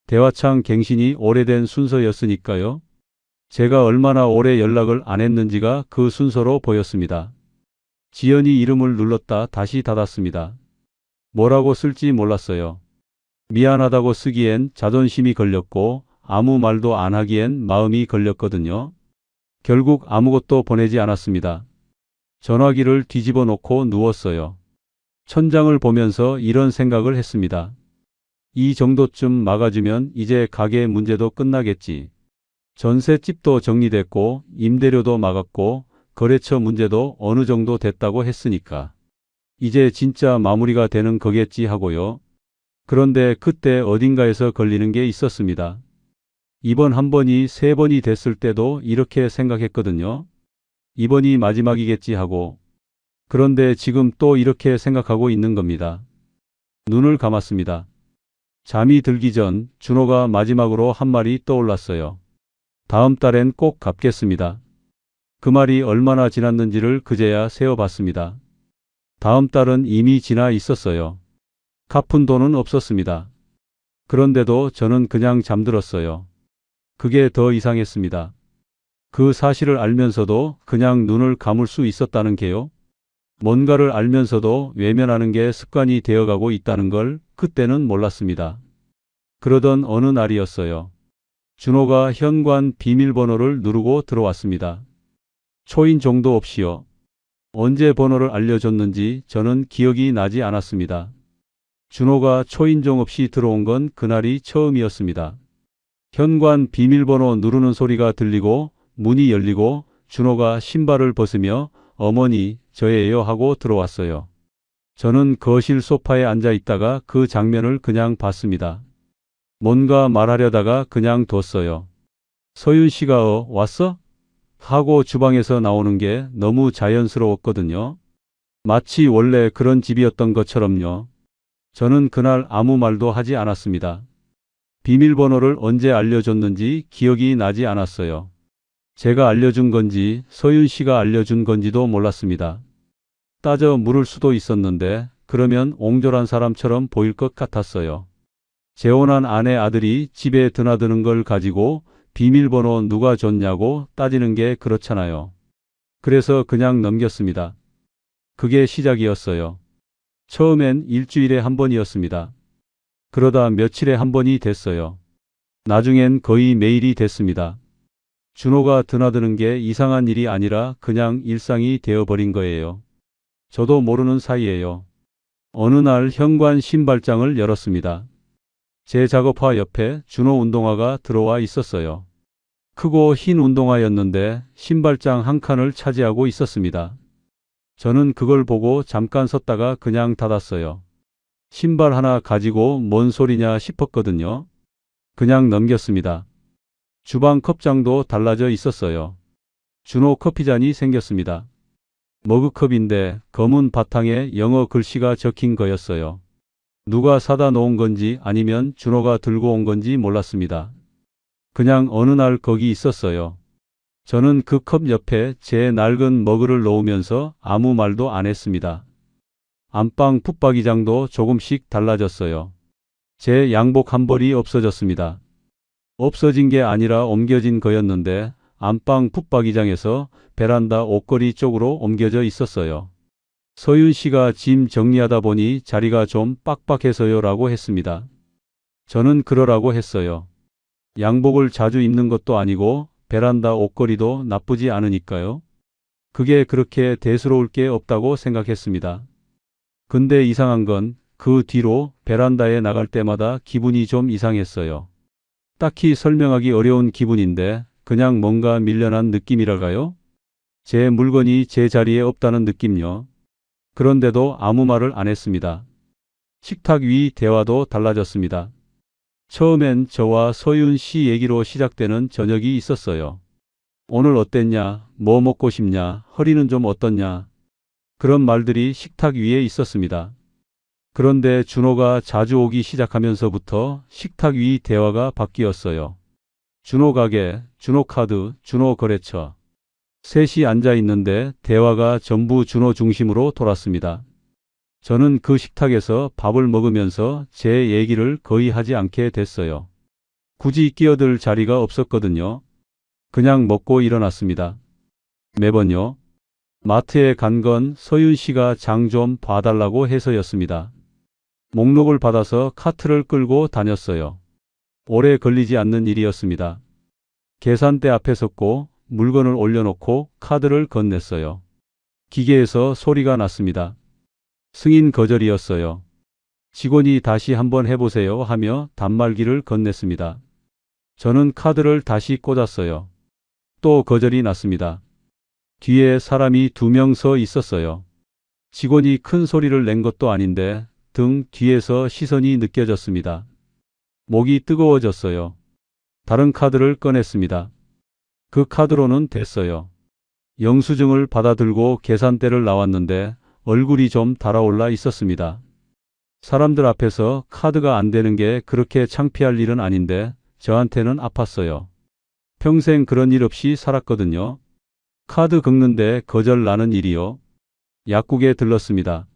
대화창 갱신이 오래된 순서였으니까요. 제가 얼마나 오래 연락을 안 했는지가 그 순서로 보였습니다. 지연이 이름을 눌렀다 다시 닫았습니다. 뭐라고 쓸지 몰랐어요. 미안하다고 쓰기엔 자존심이 걸렸고 아무 말도 안 하기엔 마음이 걸렸거든요. 결국 아무것도 보내지 않았습니다. 전화기를 뒤집어 놓고 누웠어요. 천장을 보면서 이런 생각을 했습니다. 이 정도쯤 막아주면 이제 가게 문제도 끝나겠지. 전셋집도 정리됐고 임대료도 막았고 거래처 문제도 어느 정도 됐다고 했으니까 이제 진짜 마무리가 되는 거겠지 하고요. 그런데 그때 어딘가에서 걸리는 게 있었습니다. 이번 한 번이 3번이 됐을 때도 이렇게 생각했거든요. 이번이 마지막이겠지 하고. 그런데 지금 또 이렇게 생각하고 있는 겁니다. 눈을 감았습니다. 잠이 들기 전 준호가 마지막으로 한 말이 떠올랐어요. 다음 달엔 꼭 갚겠습니다. 그 말이 얼마나 지났는지를 그제야 세어봤습니다. 다음 달은 이미 지나 있었어요. 갚은 돈은 없었습니다. 그런데도 저는 그냥 잠들었어요. 그게 더 이상했습니다. 그 사실을 알면서도 그냥 눈을 감을 수 있었다는 게요. 뭔가를 알면서도 외면하는 게 습관이 되어가고 있다는 걸 그때는 몰랐습니다. 그러던 어느 날이었어요. 준호가 현관 비밀번호를 누르고 들어왔습니다. 초인종도 없이요. 언제 번호를 알려줬는지 저는 기억이 나지 않았습니다. 준호가 초인종 없이 들어온 건 그날이 처음이었습니다. 현관 비밀번호 누르는 소리가 들리고 문이 열리고 준호가 신발을 벗으며 어머니, 저예요 하고 들어왔어요. 저는 거실 소파에 앉아 있다가 그 장면을 그냥 봤습니다. 뭔가 말하려다가 그냥 뒀어요. 서윤 씨가 왔어? 하고 주방에서 나오는 게 너무 자연스러웠거든요. 마치 원래 그런 집이었던 것처럼요. 저는 그날 아무 말도 하지 않았습니다. 비밀번호를 언제 알려줬는지 기억이 나지 않았어요. 제가 알려준 건지 서윤 씨가 알려준 건지도 몰랐습니다. 따져 물을 수도 있었는데 그러면 옹졸한 사람처럼 보일 것 같았어요. 재혼한 아내 아들이 집에 드나드는 걸 가지고 비밀번호 누가 줬냐고 따지는 게 그렇잖아요. 그래서 그냥 넘겼습니다. 그게 시작이었어요. 처음엔 일주일에 한 번이었습니다. 그러다 며칠에 한 번이 됐어요. 나중엔 거의 매일이 됐습니다. 준호가 드나드는 게 이상한 일이 아니라 그냥 일상이 되어버린 거예요. 저도 모르는 사이에요. 어느 날 현관 신발장을 열었습니다. 제 작업화 옆에 준호 운동화가 들어와 있었어요. 크고 흰 운동화였는데 신발장 한 칸을 차지하고 있었습니다. 저는 그걸 보고 잠깐 섰다가 그냥 닫았어요. 신발 하나 가지고 뭔 소리냐 싶었거든요. 그냥 넘겼습니다. 주방 컵장도 달라져 있었어요. 준호 커피잔이 생겼습니다. 머그컵인데 검은 바탕에 영어 글씨가 적힌 거였어요. 누가 사다 놓은 건지 아니면 준호가 들고 온 건지 몰랐습니다. 그냥 어느 날 거기 있었어요. 저는 그 컵 옆에 제 낡은 머그를 놓으면서 아무 말도 안 했습니다. 안방 붙박이장도 조금씩 달라졌어요. 제 양복 한 벌이 없어졌습니다. 없어진 게 아니라 옮겨진 거였는데 안방 붙박이장에서 베란다 옷걸이 쪽으로 옮겨져 있었어요. 서윤 씨가 짐 정리하다 보니 자리가 좀 빡빡해서요 라고 했습니다. 저는 그러라고 했어요. 양복을 자주 입는 것도 아니고 베란다 옷걸이도 나쁘지 않으니까요. 그게 그렇게 대수로울 게 없다고 생각했습니다. 근데 이상한 건 그 뒤로 베란다에 나갈 때마다 기분이 좀 이상했어요. 딱히 설명하기 어려운 기분인데 그냥 뭔가 밀려난 느낌이랄까요? 제 물건이 제 자리에 없다는 느낌요. 그런데도 아무 말을 안 했습니다. 식탁 위 대화도 달라졌습니다. 처음엔 저와 서윤 씨 얘기로 시작되는 저녁이 있었어요. 오늘 어땠냐? 뭐 먹고 싶냐? 허리는 좀 어떻냐? 그런 말들이 식탁 위에 있었습니다. 그런데 준호가 자주 오기 시작하면서부터 식탁 위 대화가 바뀌었어요. 준호 가게, 준호 카드, 준호 거래처. 셋이 앉아 있는데 대화가 전부 준호 중심으로 돌았습니다. 저는 그 식탁에서 밥을 먹으면서 제 얘기를 거의 하지 않게 됐어요. 굳이 끼어들 자리가 없었거든요. 그냥 먹고 일어났습니다. 매번요. 마트에 간 건 서윤 씨가 장 좀 봐달라고 해서였습니다. 목록을 받아서 카트를 끌고 다녔어요. 오래 걸리지 않는 일이었습니다. 계산대 앞에 섰고 물건을 올려놓고 카드를 건넸어요. 기계에서 소리가 났습니다. 승인 거절이었어요. 직원이 다시 한번 해보세요 하며 단말기를 건넸습니다. 저는 카드를 다시 꽂았어요. 또 거절이 났습니다. 뒤에 사람이 2명 서 있었어요. 직원이 큰 소리를 낸 것도 아닌데 등 뒤에서 시선이 느껴졌습니다. 목이 뜨거워졌어요. 다른 카드를 꺼냈습니다. 그 카드로는 됐어요. 영수증을 받아들고 계산대를 나왔는데 얼굴이 좀 달아올라 있었습니다. 사람들 앞에서 카드가 안 되는 게 그렇게 창피할 일은 아닌데 저한테는 아팠어요. 평생 그런 일 없이 살았거든요. 카드 긁는데 거절 나는 일이요. 약국에 들렀습니다.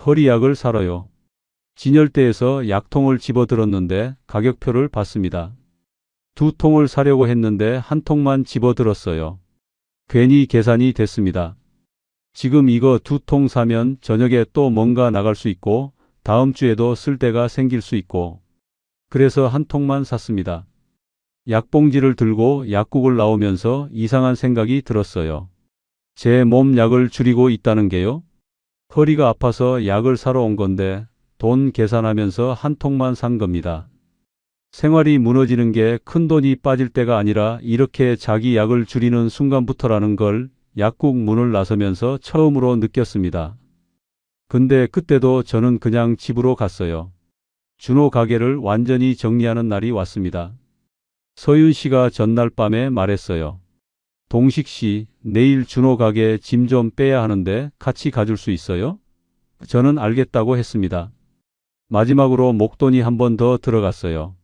허리약을 사러요. 진열대에서 약통을 집어들었는데 가격표를 봤습니다. 2통을 사려고 했는데 1통만 집어들었어요. 괜히 계산이 됐습니다. 지금 이거 2통 사면 저녁에 또 뭔가 나갈 수 있고 다음 주에도 쓸 데가 생길 수 있고 그래서 1통만 샀습니다. 약봉지를 들고 약국을 나오면서 이상한 생각이 들었어요. 제 몸 약을 줄이고 있다는 게요? 허리가 아파서 약을 사러 온 건데 돈 계산하면서 1통만 산 겁니다. 생활이 무너지는 게 큰돈이 빠질 때가 아니라 이렇게 자기 약을 줄이는 순간부터라는 걸 약국 문을 나서면서 처음으로 느꼈습니다. 근데 그때도 저는 그냥 집으로 갔어요. 준호 가게를 완전히 정리하는 날이 왔습니다. 서윤 씨가 전날 밤에 말했어요. 동식 씨, 내일 준호 가게 짐 좀 빼야 하는데 같이 가줄 수 있어요? 저는 알겠다고 했습니다. 마지막으로 목돈이 한 번 더 들어갔어요.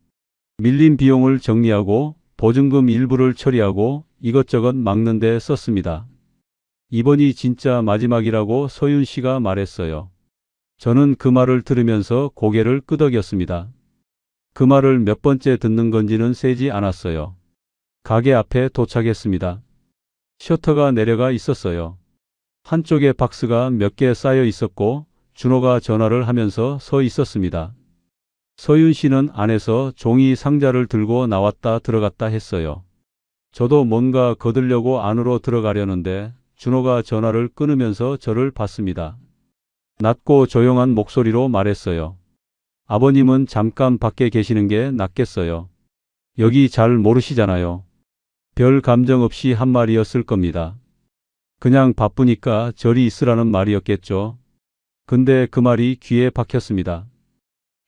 밀린 비용을 정리하고 보증금 일부를 처리하고 이것저것 막는 데 썼습니다. 이번이 진짜 마지막이라고 서윤 씨가 말했어요. 저는 그 말을 들으면서 고개를 끄덕였습니다. 그 말을 몇 번째 듣는 건지는 세지 않았어요. 가게 앞에 도착했습니다. 셔터가 내려가 있었어요. 한쪽에 박스가 몇 개 쌓여 있었고 준호가 전화를 하면서 서 있었습니다. 서윤 씨는 안에서 종이 상자를 들고 나왔다 들어갔다 했어요. 저도 뭔가 거들려고 안으로 들어가려는데 준호가 전화를 끊으면서 저를 봤습니다. 낮고 조용한 목소리로 말했어요. 아버님은 잠깐 밖에 계시는 게 낫겠어요. 여기 잘 모르시잖아요. 별 감정 없이 한 말이었을 겁니다. 그냥 바쁘니까 저리 있으라는 말이었겠죠. 근데 그 말이 귀에 박혔습니다.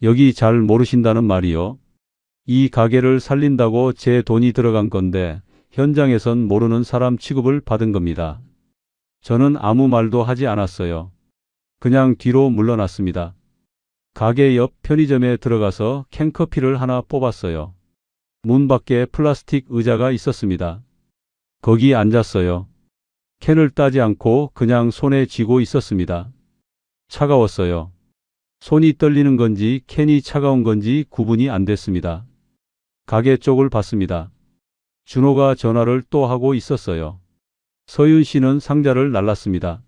여기 잘 모르신다는 말이요. 이 가게를 살린다고 제 돈이 들어간 건데 현장에선 모르는 사람 취급을 받은 겁니다. 저는 아무 말도 하지 않았어요. 그냥 뒤로 물러났습니다. 가게 옆 편의점에 들어가서 캔커피를 하나 뽑았어요. 문 밖에 플라스틱 의자가 있었습니다. 거기 앉았어요. 캔을 따지 않고 그냥 손에 쥐고 있었습니다. 차가웠어요. 손이 떨리는 건지 캔이 차가운 건지 구분이 안 됐습니다. 가게 쪽을 봤습니다. 준호가 전화를 또 하고 있었어요. 서윤 씨는 상자를 날랐습니다.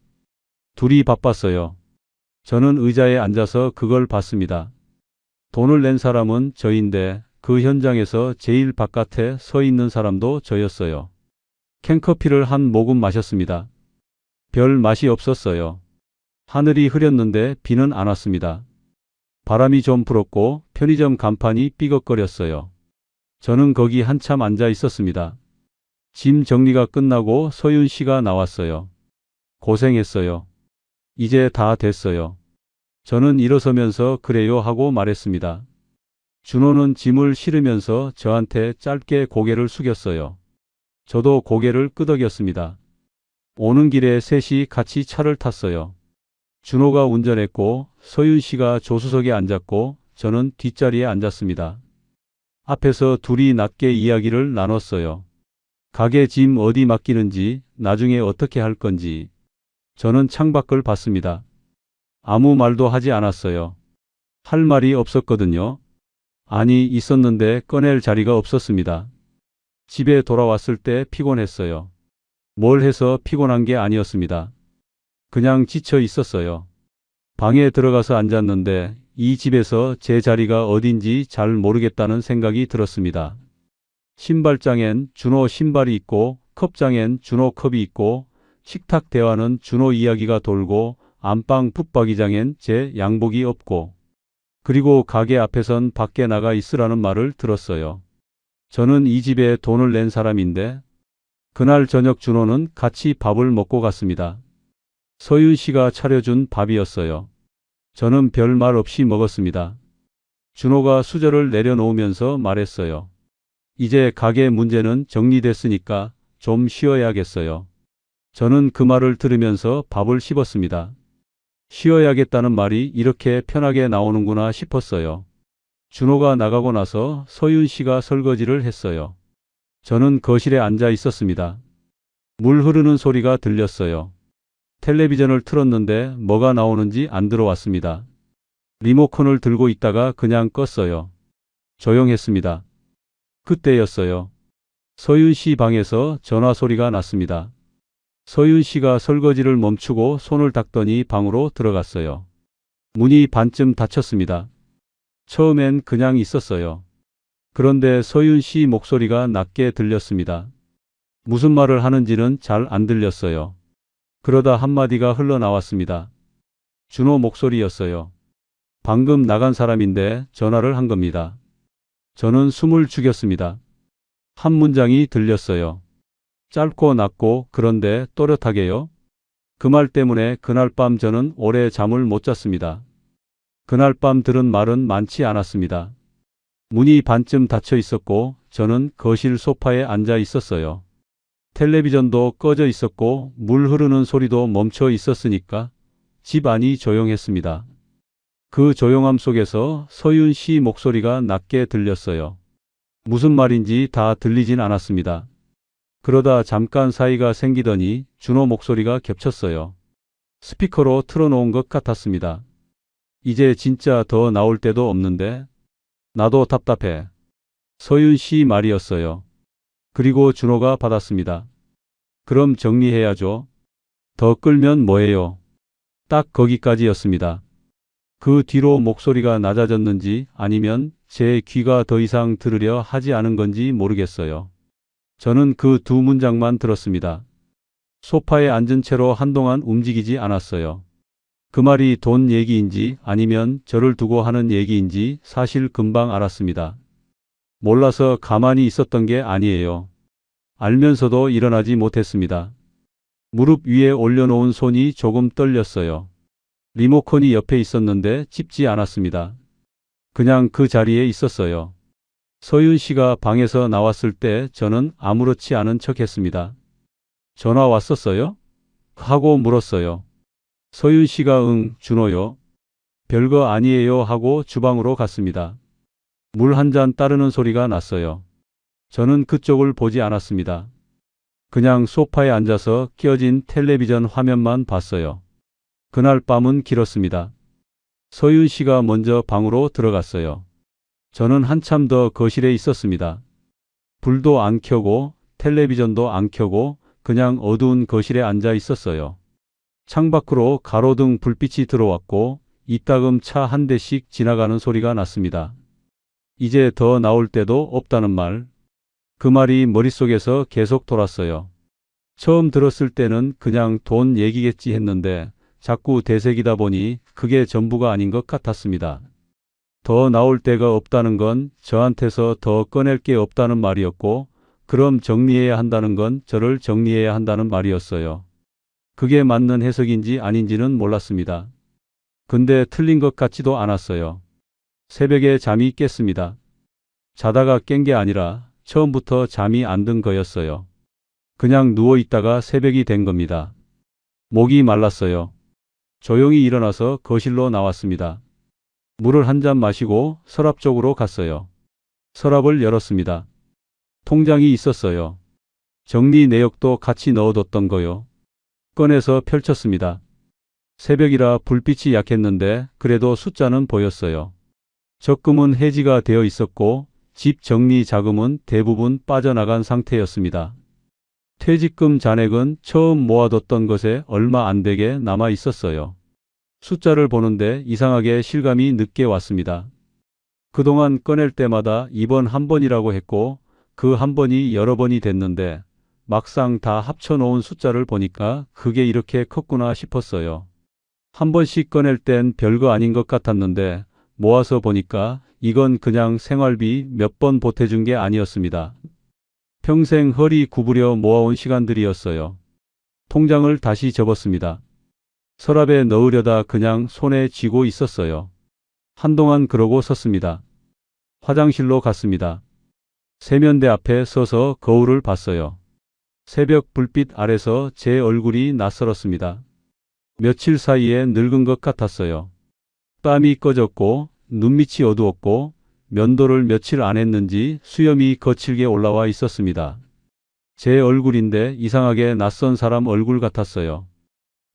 둘이 바빴어요. 저는 의자에 앉아서 그걸 봤습니다. 돈을 낸 사람은 저인데 그 현장에서 제일 바깥에 서 있는 사람도 저였어요. 캔커피를 한 모금 마셨습니다. 별 맛이 없었어요. 하늘이 흐렸는데 비는 안 왔습니다. 바람이 좀 불었고 편의점 간판이 삐걱거렸어요. 저는 거기 한참 앉아 있었습니다. 짐 정리가 끝나고 서윤 씨가 나왔어요. 고생했어요. 이제 다 됐어요. 저는 일어서면서 그래요 하고 말했습니다. 준호는 짐을 실으면서 저한테 짧게 고개를 숙였어요. 저도 고개를 끄덕였습니다. 오는 길에 셋이 같이 차를 탔어요. 준호가 운전했고 서윤 씨가 조수석에 앉았고 저는 뒷자리에 앉았습니다. 앞에서 둘이 낮게 이야기를 나눴어요. 가게 짐 어디 맡기는지, 나중에 어떻게 할 건지. 저는 창밖을 봤습니다. 아무 말도 하지 않았어요. 할 말이 없었거든요. 아니, 있었는데 꺼낼 자리가 없었습니다. 집에 돌아왔을 때 피곤했어요. 뭘 해서 피곤한 게 아니었습니다. 그냥 지쳐 있었어요. 방에 들어가서 앉았는데 이 집에서 제 자리가 어딘지 잘 모르겠다는 생각이 들었습니다. 신발장엔 준호 신발이 있고 컵장엔 준호 컵이 있고 식탁 대화는 준호 이야기가 돌고 안방 붙박이장엔 제 양복이 없고 그리고 가게 앞에선 밖에 나가 있으라는 말을 들었어요. 저는 이 집에 돈을 낸 사람인데 그날 저녁 준호는 같이 밥을 먹고 갔습니다. 서윤 씨가 차려준 밥이었어요. 저는 별말 없이 먹었습니다. 준호가 수저를 내려놓으면서 말했어요. 이제 가게 문제는 정리됐으니까 좀 쉬어야겠어요. 저는 그 말을 들으면서 밥을 씹었습니다. 쉬어야겠다는 말이 이렇게 편하게 나오는구나 싶었어요. 준호가 나가고 나서 서윤 씨가 설거지를 했어요. 저는 거실에 앉아 있었습니다. 물 흐르는 소리가 들렸어요. 텔레비전을 틀었는데 뭐가 나오는지 안 들어왔습니다. 리모컨을 들고 있다가 그냥 껐어요. 조용했습니다. 그때였어요. 서윤 씨 방에서 전화 소리가 났습니다. 서윤 씨가 설거지를 멈추고 손을 닦더니 방으로 들어갔어요. 문이 반쯤 닫혔습니다. 처음엔 그냥 있었어요. 그런데 서윤 씨 목소리가 낮게 들렸습니다. 무슨 말을 하는지는 잘 안 들렸어요. 그러다 한마디가 흘러나왔습니다. 준호 목소리였어요. 방금 나간 사람인데 전화를 한 겁니다. 저는 숨을 죽였습니다. 한 문장이 들렸어요. 짧고 낮고 그런데 또렷하게요. 그 말 때문에 그날 밤 저는 오래 잠을 못 잤습니다. 그날 밤 들은 말은 많지 않았습니다. 문이 반쯤 닫혀 있었고 저는 거실 소파에 앉아 있었어요. 텔레비전도 꺼져 있었고 물 흐르는 소리도 멈춰 있었으니까 집 안이 조용했습니다. 그 조용함 속에서 서윤 씨 목소리가 낮게 들렸어요. 무슨 말인지 다 들리진 않았습니다. 그러다 잠깐 사이가 생기더니 준호 목소리가 겹쳤어요. 스피커로 틀어놓은 것 같았습니다. 이제 진짜 더 나올 데도 없는데 나도 답답해. 서윤 씨 말이었어요. 그리고 준호가 받았습니다. 그럼 정리해야죠. 더 끌면 뭐해요? 딱 거기까지였습니다. 그 뒤로 목소리가 낮아졌는지 아니면 제 귀가 더 이상 들으려 하지 않은 건지 모르겠어요. 저는 그 두 문장만 들었습니다. 소파에 앉은 채로 한동안 움직이지 않았어요. 그 말이 돈 얘기인지 아니면 저를 두고 하는 얘기인지 사실 금방 알았습니다. 몰라서 가만히 있었던 게 아니에요. 알면서도 일어나지 못했습니다. 무릎 위에 올려놓은 손이 조금 떨렸어요. 리모컨이 옆에 있었는데 찝지 않았습니다. 그냥 그 자리에 있었어요. 서윤 씨가 방에서 나왔을 때 저는 아무렇지 않은 척 했습니다. 전화 왔었어요? 하고 물었어요. 서윤 씨가 준호요. 별거 아니에요 하고 주방으로 갔습니다. 물 한 잔 따르는 소리가 났어요. 저는 그쪽을 보지 않았습니다. 그냥 소파에 앉아서 켜진 텔레비전 화면만 봤어요. 그날 밤은 길었습니다. 서윤 씨가 먼저 방으로 들어갔어요. 저는 한참 더 거실에 있었습니다. 불도 안 켜고 텔레비전도 안 켜고 그냥 어두운 거실에 앉아 있었어요. 창밖으로 가로등 불빛이 들어왔고 이따금 차 한 대씩 지나가는 소리가 났습니다. 이제 더 나올 데도 없다는 말. 그 말이 머릿속에서 계속 돌았어요. 처음 들었을 때는 그냥 돈 얘기겠지 했는데 자꾸 되새기다 보니 그게 전부가 아닌 것 같았습니다. 더 나올 데가 없다는 건 저한테서 더 꺼낼 게 없다는 말이었고 그럼 정리해야 한다는 건 저를 정리해야 한다는 말이었어요. 그게 맞는 해석인지 아닌지는 몰랐습니다. 근데 틀린 것 같지도 않았어요. 새벽에 잠이 깼습니다. 자다가 깬 게 아니라 처음부터 잠이 안 든 거였어요. 그냥 누워있다가 새벽이 된 겁니다. 목이 말랐어요. 조용히 일어나서 거실로 나왔습니다. 물을 한 잔 마시고 서랍 쪽으로 갔어요. 서랍을 열었습니다. 통장이 있었어요. 정리 내역도 같이 넣어뒀던 거요. 꺼내서 펼쳤습니다. 새벽이라 불빛이 약했는데 그래도 숫자는 보였어요. 적금은 해지가 되어 있었고 집 정리 자금은 대부분 빠져나간 상태였습니다. 퇴직금 잔액은 처음 모아뒀던 것에 얼마 안 되게 남아 있었어요. 숫자를 보는데 이상하게 실감이 늦게 왔습니다. 그동안 꺼낼 때마다 이번 한 번이라고 했고 그 한 번이 여러 번이 됐는데 막상 다 합쳐놓은 숫자를 보니까 그게 이렇게 컸구나 싶었어요. 한 번씩 꺼낼 땐 별거 아닌 것 같았는데 모아서 보니까 이건 그냥 생활비 몇 번 보태준 게 아니었습니다. 평생 허리 구부려 모아온 시간들이었어요. 통장을 다시 접었습니다. 서랍에 넣으려다 그냥 손에 쥐고 있었어요. 한동안 그러고 섰습니다. 화장실로 갔습니다. 세면대 앞에 서서 거울을 봤어요. 새벽 불빛 아래서 제 얼굴이 낯설었습니다. 며칠 사이에 늙은 것 같았어요. 땀이 꺼졌고 눈밑이 어두웠고 면도를 며칠 안 했는지 수염이 거칠게 올라와 있었습니다. 제 얼굴인데 이상하게 낯선 사람 얼굴 같았어요.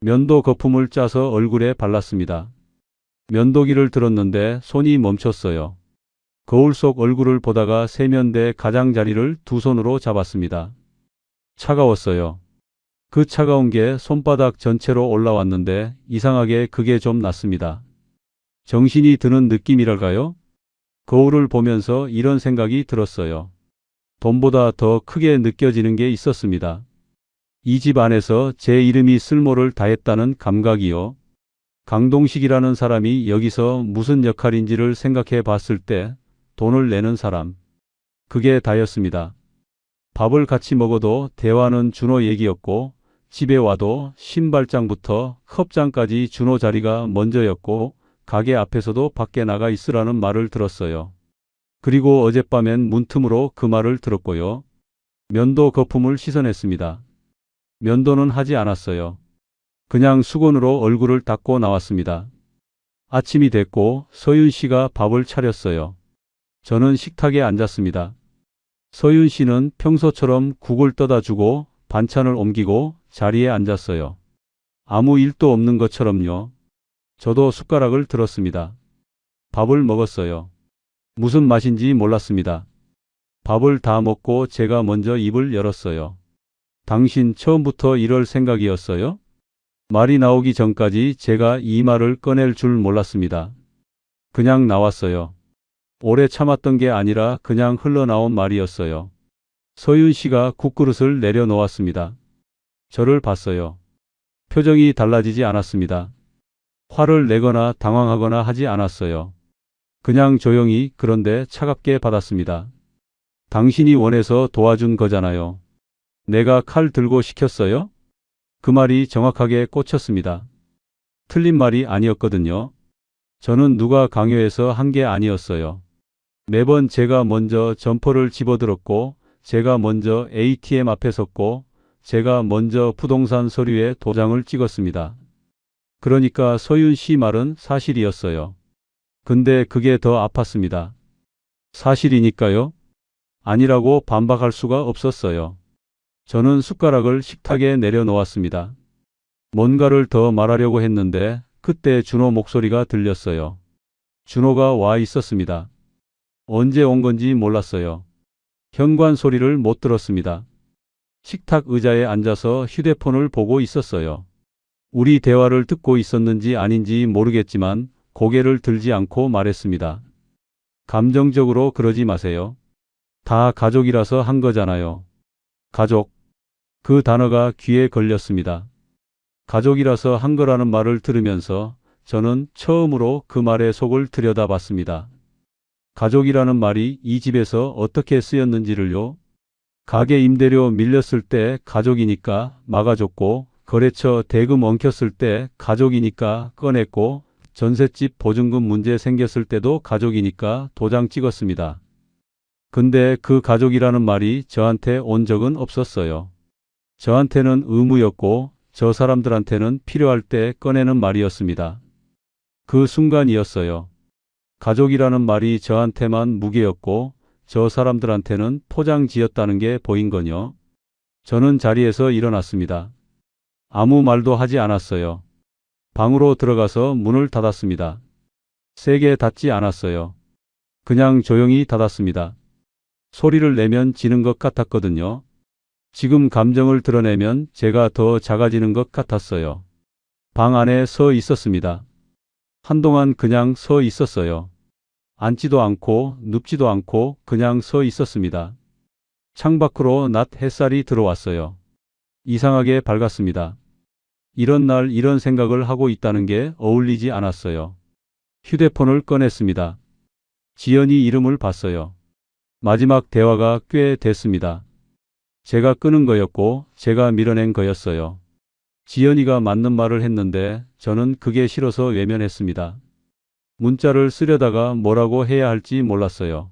면도 거품을 짜서 얼굴에 발랐습니다. 면도기를 들었는데 손이 멈췄어요. 거울 속 얼굴을 보다가 세면대 가장자리를 두 손으로 잡았습니다. 차가웠어요. 그 차가운 게 손바닥 전체로 올라왔는데 이상하게 그게 좀 났습니다. 정신이 드는 느낌이랄까요? 거울을 보면서 이런 생각이 들었어요. 돈보다 더 크게 느껴지는 게 있었습니다. 이 집 안에서 제 이름이 쓸모를 다했다는 감각이요. 강동식이라는 사람이 여기서 무슨 역할인지를 생각해 봤을 때 돈을 내는 사람. 그게 다였습니다. 밥을 같이 먹어도 대화는 준호 얘기였고 집에 와도 신발장부터 컵장까지 준호 자리가 먼저였고 가게 앞에서도 밖에 나가 있으라는 말을 들었어요. 그리고 어젯밤엔 문틈으로 그 말을 들었고요. 면도 거품을 씻어냈습니다. 면도는 하지 않았어요. 그냥 수건으로 얼굴을 닦고 나왔습니다. 아침이 됐고 서윤 씨가 밥을 차렸어요. 저는 식탁에 앉았습니다. 서윤 씨는 평소처럼 국을 떠다 주고 반찬을 옮기고 자리에 앉았어요. 아무 일도 없는 것처럼요. 저도 숟가락을 들었습니다. 밥을 먹었어요. 무슨 맛인지 몰랐습니다. 밥을 다 먹고 제가 먼저 입을 열었어요. 당신 처음부터 이럴 생각이었어요? 말이 나오기 전까지 제가 이 말을 꺼낼 줄 몰랐습니다. 그냥 나왔어요. 오래 참았던 게 아니라 그냥 흘러나온 말이었어요. 서윤 씨가 국그릇을 내려놓았습니다. 저를 봤어요. 표정이 달라지지 않았습니다. 화를 내거나 당황하거나 하지 않았어요. 그냥 조용히 그런데 차갑게 받았습니다. 당신이 원해서 도와준 거잖아요. 내가 칼 들고 시켰어요? 그 말이 정확하게 꽂혔습니다. 틀린 말이 아니었거든요. 저는 누가 강요해서 한 게 아니었어요. 매번 제가 먼저 점퍼를 집어들었고, 제가 먼저 ATM 앞에 섰고, 제가 먼저 부동산 서류에 도장을 찍었습니다. 그러니까 서윤 씨 말은 사실이었어요. 근데 그게 더 아팠습니다. 사실이니까요? 아니라고 반박할 수가 없었어요. 저는 숟가락을 식탁에 내려놓았습니다. 뭔가를 더 말하려고 했는데 그때 준호 목소리가 들렸어요. 준호가 와 있었습니다. 언제 온 건지 몰랐어요. 현관 소리를 못 들었습니다. 식탁 의자에 앉아서 휴대폰을 보고 있었어요. 우리 대화를 듣고 있었는지 아닌지 모르겠지만 고개를 들지 않고 말했습니다. 감정적으로 그러지 마세요. 다 가족이라서 한 거잖아요. 가족. 그 단어가 귀에 걸렸습니다. 가족이라서 한 거라는 말을 들으면서 저는 처음으로 그 말의 속을 들여다봤습니다. 가족이라는 말이 이 집에서 어떻게 쓰였는지를요. 가게 임대료 밀렸을 때 가족이니까 막아줬고, 거래처 대금 엉켰을 때 가족이니까 꺼냈고, 전셋집 보증금 문제 생겼을 때도 가족이니까 도장 찍었습니다. 근데 그 가족이라는 말이 저한테 온 적은 없었어요. 저한테는 의무였고 저 사람들한테는 필요할 때 꺼내는 말이었습니다. 그 순간이었어요. 가족이라는 말이 저한테만 무게였고 저 사람들한테는 포장지였다는 게 보인 거요. 저는 자리에서 일어났습니다. 아무 말도 하지 않았어요. 방으로 들어가서 문을 닫았습니다. 세게 닫지 않았어요. 그냥 조용히 닫았습니다. 소리를 내면 지는 것 같았거든요. 지금 감정을 드러내면 제가 더 작아지는 것 같았어요. 방 안에 서 있었습니다. 한동안 그냥 서 있었어요. 앉지도 않고 눕지도 않고 그냥 서 있었습니다. 창밖으로 낮 햇살이 들어왔어요. 이상하게 밝았습니다. 이런 날 이런 생각을 하고 있다는 게 어울리지 않았어요. 휴대폰을 꺼냈습니다. 지연이 이름을 봤어요. 마지막 대화가 꽤 됐습니다. 제가 끄는 거였고 제가 밀어낸 거였어요. 지연이가 맞는 말을 했는데 저는 그게 싫어서 외면했습니다. 문자를 쓰려다가 뭐라고 해야 할지 몰랐어요.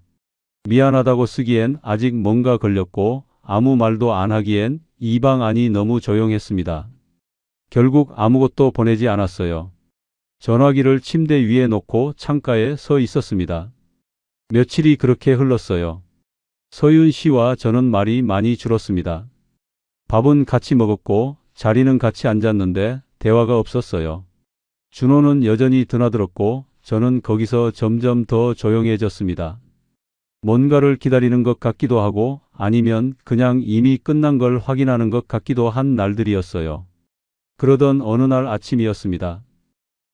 미안하다고 쓰기엔 아직 뭔가 걸렸고 아무 말도 안 하기엔 이 방 안이 너무 조용했습니다. 결국 아무것도 보내지 않았어요. 전화기를 침대 위에 놓고 창가에 서 있었습니다. 며칠이 그렇게 흘렀어요. 서윤 씨와 저는 말이 많이 줄었습니다. 밥은 같이 먹었고 자리는 같이 앉았는데 대화가 없었어요. 준호는 여전히 드나들었고 저는 거기서 점점 더 조용해졌습니다. 뭔가를 기다리는 것 같기도 하고 아니면 그냥 이미 끝난 걸 확인하는 것 같기도 한 날들이었어요. 그러던 어느 날 아침이었습니다.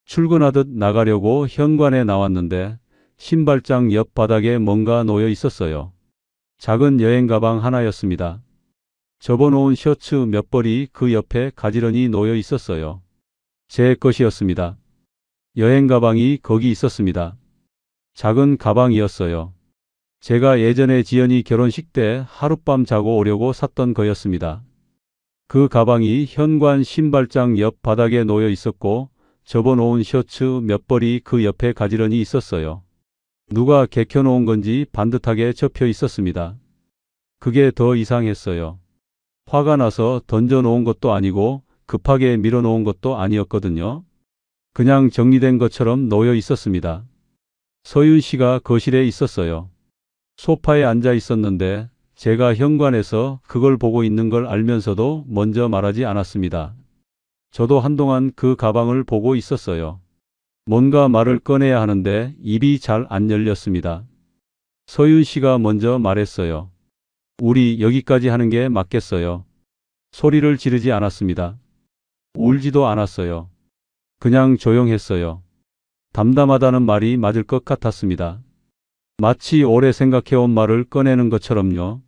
출근하듯 나가려고 현관에 나왔는데 신발장 옆 바닥에 뭔가 놓여 있었어요. 작은 여행 가방 하나였습니다. 접어놓은 셔츠 몇 벌이 그 옆에 가지런히 놓여 있었어요. 제 것이었습니다. 여행 가방이 거기 있었습니다. 작은 가방이었어요. 제가 예전에 지연이 결혼식 때 하룻밤 자고 오려고 샀던 거였습니다. 그 가방이 현관 신발장 옆 바닥에 놓여 있었고 접어놓은 셔츠 몇 벌이 그 옆에 가지런히 있었어요. 누가 개켜놓은 건지 반듯하게 접혀 있었습니다. 그게 더 이상했어요. 화가 나서 던져놓은 것도 아니고 급하게 밀어놓은 것도 아니었거든요. 그냥 정리된 것처럼 놓여 있었습니다. 서윤 씨가 거실에 있었어요. 소파에 앉아 있었는데 제가 현관에서 그걸 보고 있는 걸 알면서도 먼저 말하지 않았습니다. 저도 한동안 그 가방을 보고 있었어요. 뭔가 말을 꺼내야 하는데 입이 잘 안 열렸습니다. 서윤 씨가 먼저 말했어요. 우리 여기까지 하는 게 맞겠어요. 소리를 지르지 않았습니다. 울지도 않았어요. 그냥 조용했어요. 담담하다는 말이 맞을 것 같았습니다. 마치 오래 생각해온 말을 꺼내는 것처럼요.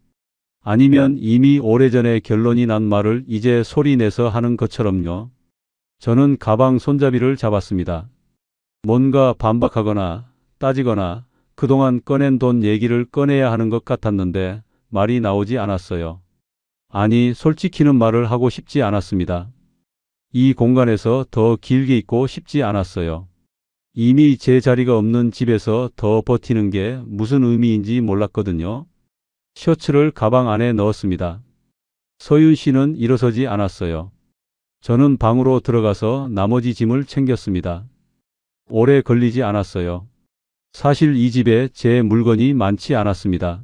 아니면 이미 오래전에 결론이 난 말을 이제 소리내서 하는 것처럼요. 저는 가방 손잡이를 잡았습니다. 뭔가 반박하거나 따지거나 그동안 꺼낸 돈 얘기를 꺼내야 하는 것 같았는데 말이 나오지 않았어요. 아니, 솔직히는 말을 하고 싶지 않았습니다. 이 공간에서 더 길게 있고 싶지 않았어요. 이미 제 자리가 없는 집에서 더 버티는 게 무슨 의미인지 몰랐거든요. 셔츠를 가방 안에 넣었습니다. 서윤 씨는 일어서지 않았어요. 저는 방으로 들어가서 나머지 짐을 챙겼습니다. 오래 걸리지 않았어요. 사실 이 집에 제 물건이 많지 않았습니다.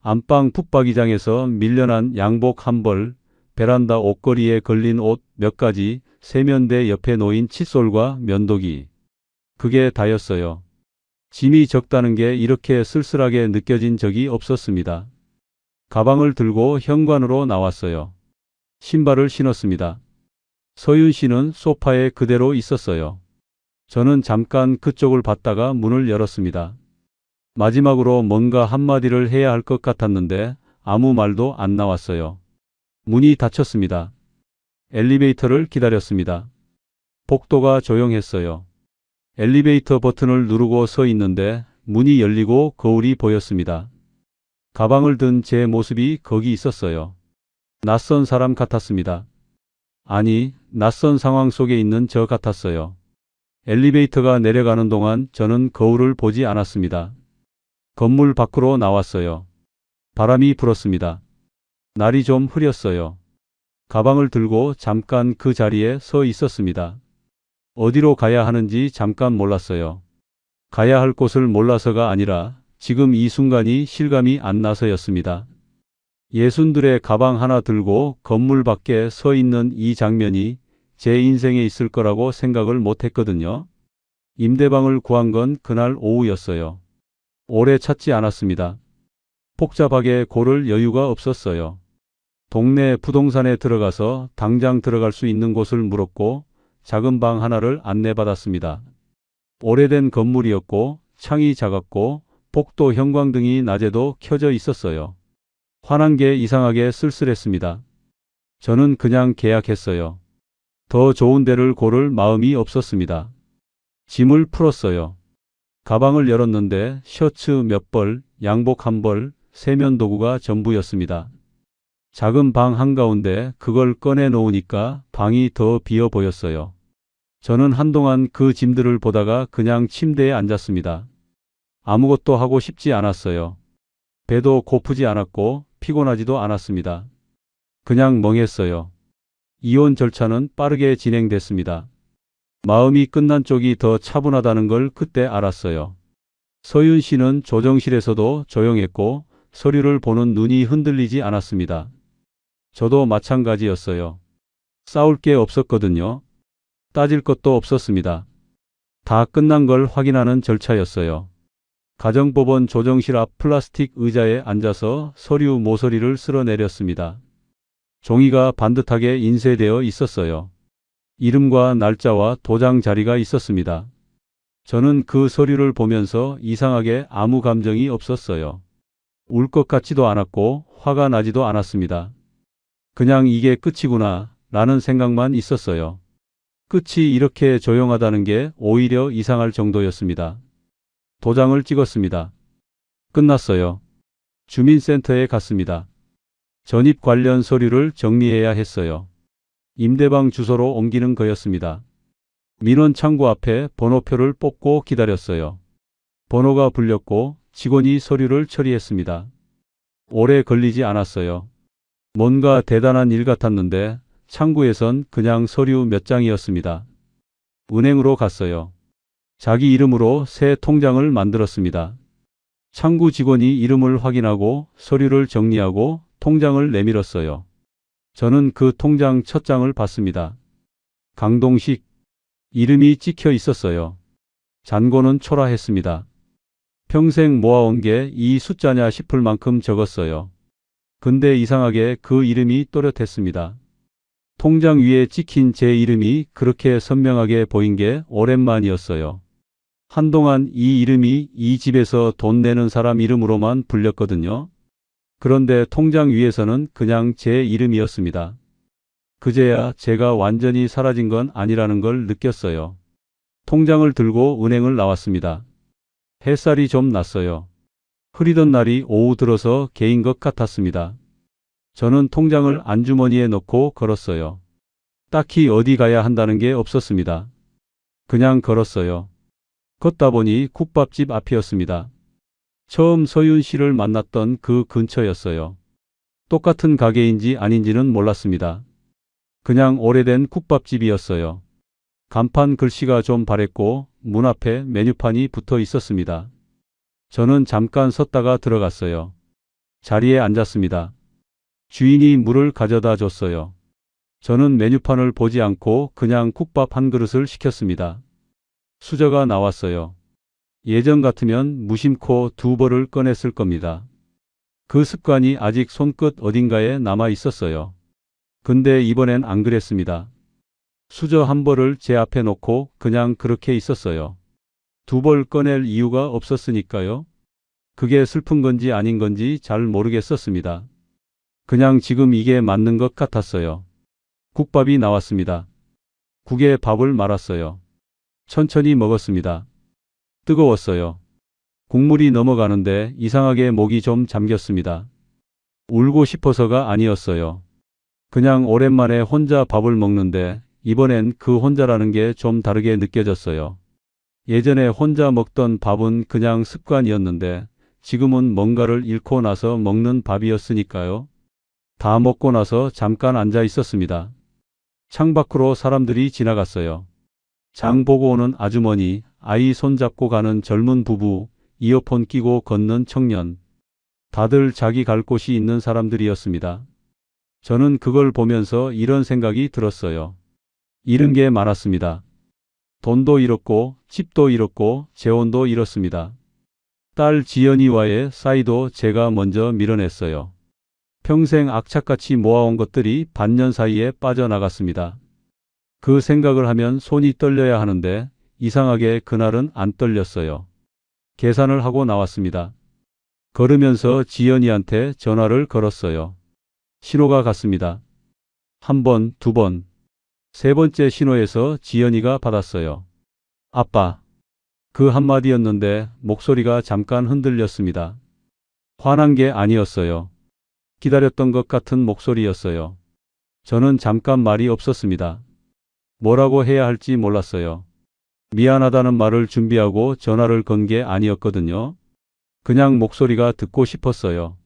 안방 붙박이장에서 밀려난 양복 한 벌, 베란다 옷걸이에 걸린 옷 몇 가지, 세면대 옆에 놓인 칫솔과 면도기. 그게 다였어요. 짐이 적다는 게 이렇게 쓸쓸하게 느껴진 적이 없었습니다. 가방을 들고 현관으로 나왔어요. 신발을 신었습니다. 서윤 씨는 소파에 그대로 있었어요. 저는 잠깐 그쪽을 봤다가 문을 열었습니다. 마지막으로 뭔가 한마디를 해야 할 것 같았는데 아무 말도 안 나왔어요. 문이 닫혔습니다. 엘리베이터를 기다렸습니다. 복도가 조용했어요. 엘리베이터 버튼을 누르고 서 있는데 문이 열리고 거울이 보였습니다. 가방을 든 제 모습이 거기 있었어요. 낯선 사람 같았습니다. 아니, 낯선 상황 속에 있는 저 같았어요. 엘리베이터가 내려가는 동안 저는 거울을 보지 않았습니다. 건물 밖으로 나왔어요. 바람이 불었습니다. 날이 좀 흐렸어요. 가방을 들고 잠깐 그 자리에 서 있었습니다. 어디로 가야 하는지 잠깐 몰랐어요. 가야 할 곳을 몰라서가 아니라 지금 이 순간이 실감이 안 나서였습니다. 예순들의 가방 하나 들고 건물 밖에 서 있는 이 장면이 제 인생에 있을 거라고 생각을 못 했거든요. 임대방을 구한 건 그날 오후였어요. 오래 찾지 않았습니다. 복잡하게 고를 여유가 없었어요. 동네 부동산에 들어가서 당장 들어갈 수 있는 곳을 물었고 작은 방 하나를 안내받았습니다. 오래된 건물이었고 창이 작았고 복도 형광등이 낮에도 켜져 있었어요. 화난 게 이상하게 쓸쓸했습니다. 저는 그냥 계약했어요. 더 좋은 데를 고를 마음이 없었습니다. 짐을 풀었어요. 가방을 열었는데 셔츠 몇 벌, 양복 한 벌, 세면도구가 전부였습니다. 작은 방 한가운데 그걸 꺼내 놓으니까 방이 더 비어 보였어요. 저는 한동안 그 짐들을 보다가 그냥 침대에 앉았습니다. 아무것도 하고 싶지 않았어요. 배도 고프지 않았고 피곤하지도 않았습니다. 그냥 멍했어요. 이혼 절차는 빠르게 진행됐습니다. 마음이 끝난 쪽이 더 차분하다는 걸 그때 알았어요. 서윤 씨는 조정실에서도 조용했고 서류를 보는 눈이 흔들리지 않았습니다. 저도 마찬가지였어요. 싸울 게 없었거든요. 따질 것도 없었습니다. 다 끝난 걸 확인하는 절차였어요. 가정법원 조정실 앞 플라스틱 의자에 앉아서 서류 모서리를 쓸어내렸습니다. 종이가 반듯하게 인쇄되어 있었어요. 이름과 날짜와 도장 자리가 있었습니다. 저는 그 서류를 보면서 이상하게 아무 감정이 없었어요. 울 것 같지도 않았고 화가 나지도 않았습니다. 그냥 이게 끝이구나 라는 생각만 있었어요. 끝이 이렇게 조용하다는 게 오히려 이상할 정도였습니다. 도장을 찍었습니다. 끝났어요. 주민센터에 갔습니다. 전입 관련 서류를 정리해야 했어요. 임대방 주소로 옮기는 거였습니다. 민원 창구 앞에 번호표를 뽑고 기다렸어요. 번호가 불렸고 직원이 서류를 처리했습니다. 오래 걸리지 않았어요. 뭔가 대단한 일 같았는데 창구에선 그냥 서류 몇 장이었습니다. 은행으로 갔어요. 자기 이름으로 새 통장을 만들었습니다. 창구 직원이 이름을 확인하고 서류를 정리하고 통장을 내밀었어요. 저는 그 통장 첫 장을 봤습니다. 강동식 이름이 찍혀 있었어요. 잔고는 초라했습니다. 평생 모아온 게 이 숫자냐 싶을 만큼 적었어요. 근데 이상하게 그 이름이 또렷했습니다. 통장 위에 찍힌 제 이름이 그렇게 선명하게 보인 게 오랜만이었어요. 한동안 이 이름이 이 집에서 돈 내는 사람 이름으로만 불렸거든요. 그런데 통장 위에서는 그냥 제 이름이었습니다. 그제야 제가 완전히 사라진 건 아니라는 걸 느꼈어요. 통장을 들고 은행을 나왔습니다. 햇살이 좀 났어요. 흐리던 날이 오후 들어서 개인 것 같았습니다. 저는 통장을 안주머니에 넣고 걸었어요. 딱히 어디 가야 한다는 게 없었습니다. 그냥 걸었어요. 걷다 보니 국밥집 앞이었습니다. 처음 서윤 씨를 만났던 그 근처였어요. 똑같은 가게인지 아닌지는 몰랐습니다. 그냥 오래된 국밥집이었어요. 간판 글씨가 좀 바랬고 문 앞에 메뉴판이 붙어 있었습니다. 저는 잠깐 섰다가 들어갔어요. 자리에 앉았습니다. 주인이 물을 가져다 줬어요. 저는 메뉴판을 보지 않고 그냥 국밥 한 그릇을 시켰습니다. 수저가 나왔어요. 예전 같으면 무심코 두 벌을 꺼냈을 겁니다. 그 습관이 아직 손끝 어딘가에 남아 있었어요. 근데 이번엔 안 그랬습니다. 수저 한 벌을 제 앞에 놓고 그냥 그렇게 있었어요. 두 벌 꺼낼 이유가 없었으니까요. 그게 슬픈 건지 아닌 건지 잘 모르겠었습니다. 그냥 지금 이게 맞는 것 같았어요. 국밥이 나왔습니다. 국에 밥을 말았어요. 천천히 먹었습니다. 뜨거웠어요. 국물이 넘어가는데 이상하게 목이 좀 잠겼습니다. 울고 싶어서가 아니었어요. 그냥 오랜만에 혼자 밥을 먹는데 이번엔 그 혼자라는 게 좀 다르게 느껴졌어요. 예전에 혼자 먹던 밥은 그냥 습관이었는데 지금은 뭔가를 잃고 나서 먹는 밥이었으니까요. 다 먹고 나서 잠깐 앉아 있었습니다. 창밖으로 사람들이 지나갔어요. 장 보고 오는 아주머니, 아이 손잡고 가는 젊은 부부, 이어폰 끼고 걷는 청년. 다들 자기 갈 곳이 있는 사람들이었습니다. 저는 그걸 보면서 이런 생각이 들었어요. 잃은 게 많았습니다. 돈도 잃었고 집도 잃었고 재혼도 잃었습니다. 딸 지연이와의 사이도 제가 먼저 밀어냈어요. 평생 악착같이 모아온 것들이 반년 사이에 빠져나갔습니다. 그 생각을 하면 손이 떨려야 하는데 이상하게 그날은 안 떨렸어요. 계산을 하고 나왔습니다. 걸으면서 지연이한테 전화를 걸었어요. 신호가 갔습니다. 한 번, 두 번, 세 번째 신호에서 지연이가 받았어요. 아빠. 그 한마디였는데 목소리가 잠깐 흔들렸습니다. 화난 게 아니었어요. 기다렸던 것 같은 목소리였어요. 저는 잠깐 말이 없었습니다. 뭐라고 해야 할지 몰랐어요. 미안하다는 말을 준비하고 전화를 건 게 아니었거든요. 그냥 목소리가 듣고 싶었어요.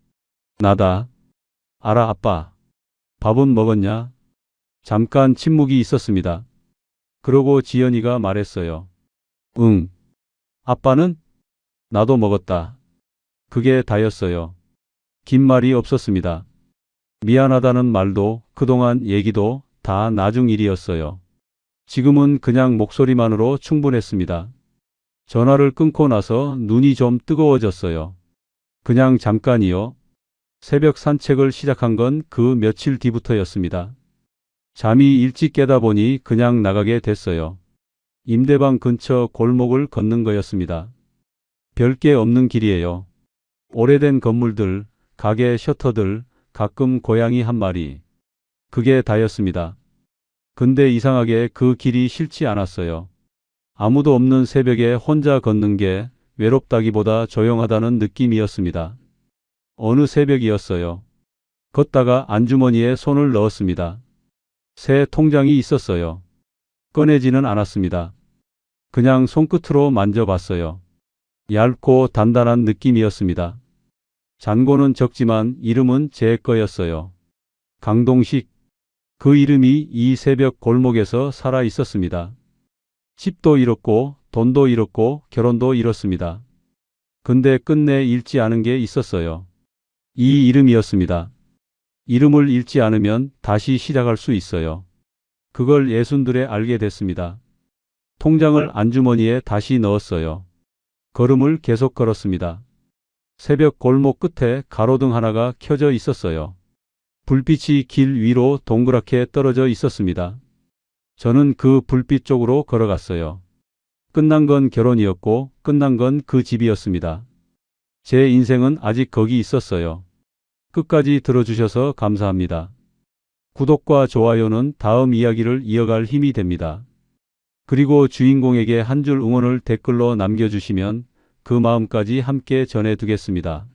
나다. 알아, 아빠. 밥은 먹었냐? 잠깐 침묵이 있었습니다. 그러고 지연이가 말했어요. 응. 아빠는? 나도 먹었다. 그게 다였어요. 긴 말이 없었습니다. 미안하다는 말도 그동안 얘기도 다 나중 일이었어요. 지금은 그냥 목소리만으로 충분했습니다. 전화를 끊고 나서 눈이 좀 뜨거워졌어요. 그냥 잠깐이요. 새벽 산책을 시작한 건 그 며칠 뒤부터였습니다. 잠이 일찍 깨다 보니 그냥 나가게 됐어요. 임대방 근처 골목을 걷는 거였습니다. 별게 없는 길이에요. 오래된 건물들, 가게 셔터들, 가끔 고양이 한 마리. 그게 다였습니다. 근데 이상하게 그 길이 싫지 않았어요. 아무도 없는 새벽에 혼자 걷는 게 외롭다기보다 조용하다는 느낌이었습니다. 어느 새벽이었어요. 걷다가 안주머니에 손을 넣었습니다. 새 통장이 있었어요. 꺼내지는 않았습니다. 그냥 손끝으로 만져봤어요. 얇고 단단한 느낌이었습니다. 잔고는 적지만 이름은 제 거였어요. 강동식. 그 이름이 이 새벽 골목에서 살아 있었습니다. 집도 잃었고 돈도 잃었고 결혼도 잃었습니다. 근데 끝내 잃지 않은 게 있었어요. 이 이름이었습니다. 이름을 잃지 않으면 다시 시작할 수 있어요. 그걸 예순들에 알게 됐습니다. 통장을 안주머니에 다시 넣었어요. 걸음을 계속 걸었습니다. 새벽 골목 끝에 가로등 하나가 켜져 있었어요. 불빛이 길 위로 동그랗게 떨어져 있었습니다. 저는 그 불빛 쪽으로 걸어갔어요. 끝난 건 결혼이었고 끝난 건 그 집이었습니다. 제 인생은 아직 거기 있었어요. 끝까지 들어주셔서 감사합니다. 구독과 좋아요는 다음 이야기를 이어갈 힘이 됩니다. 그리고 주인공에게 한 줄 응원을 댓글로 남겨주시면 그 마음까지 함께 전해두겠습니다.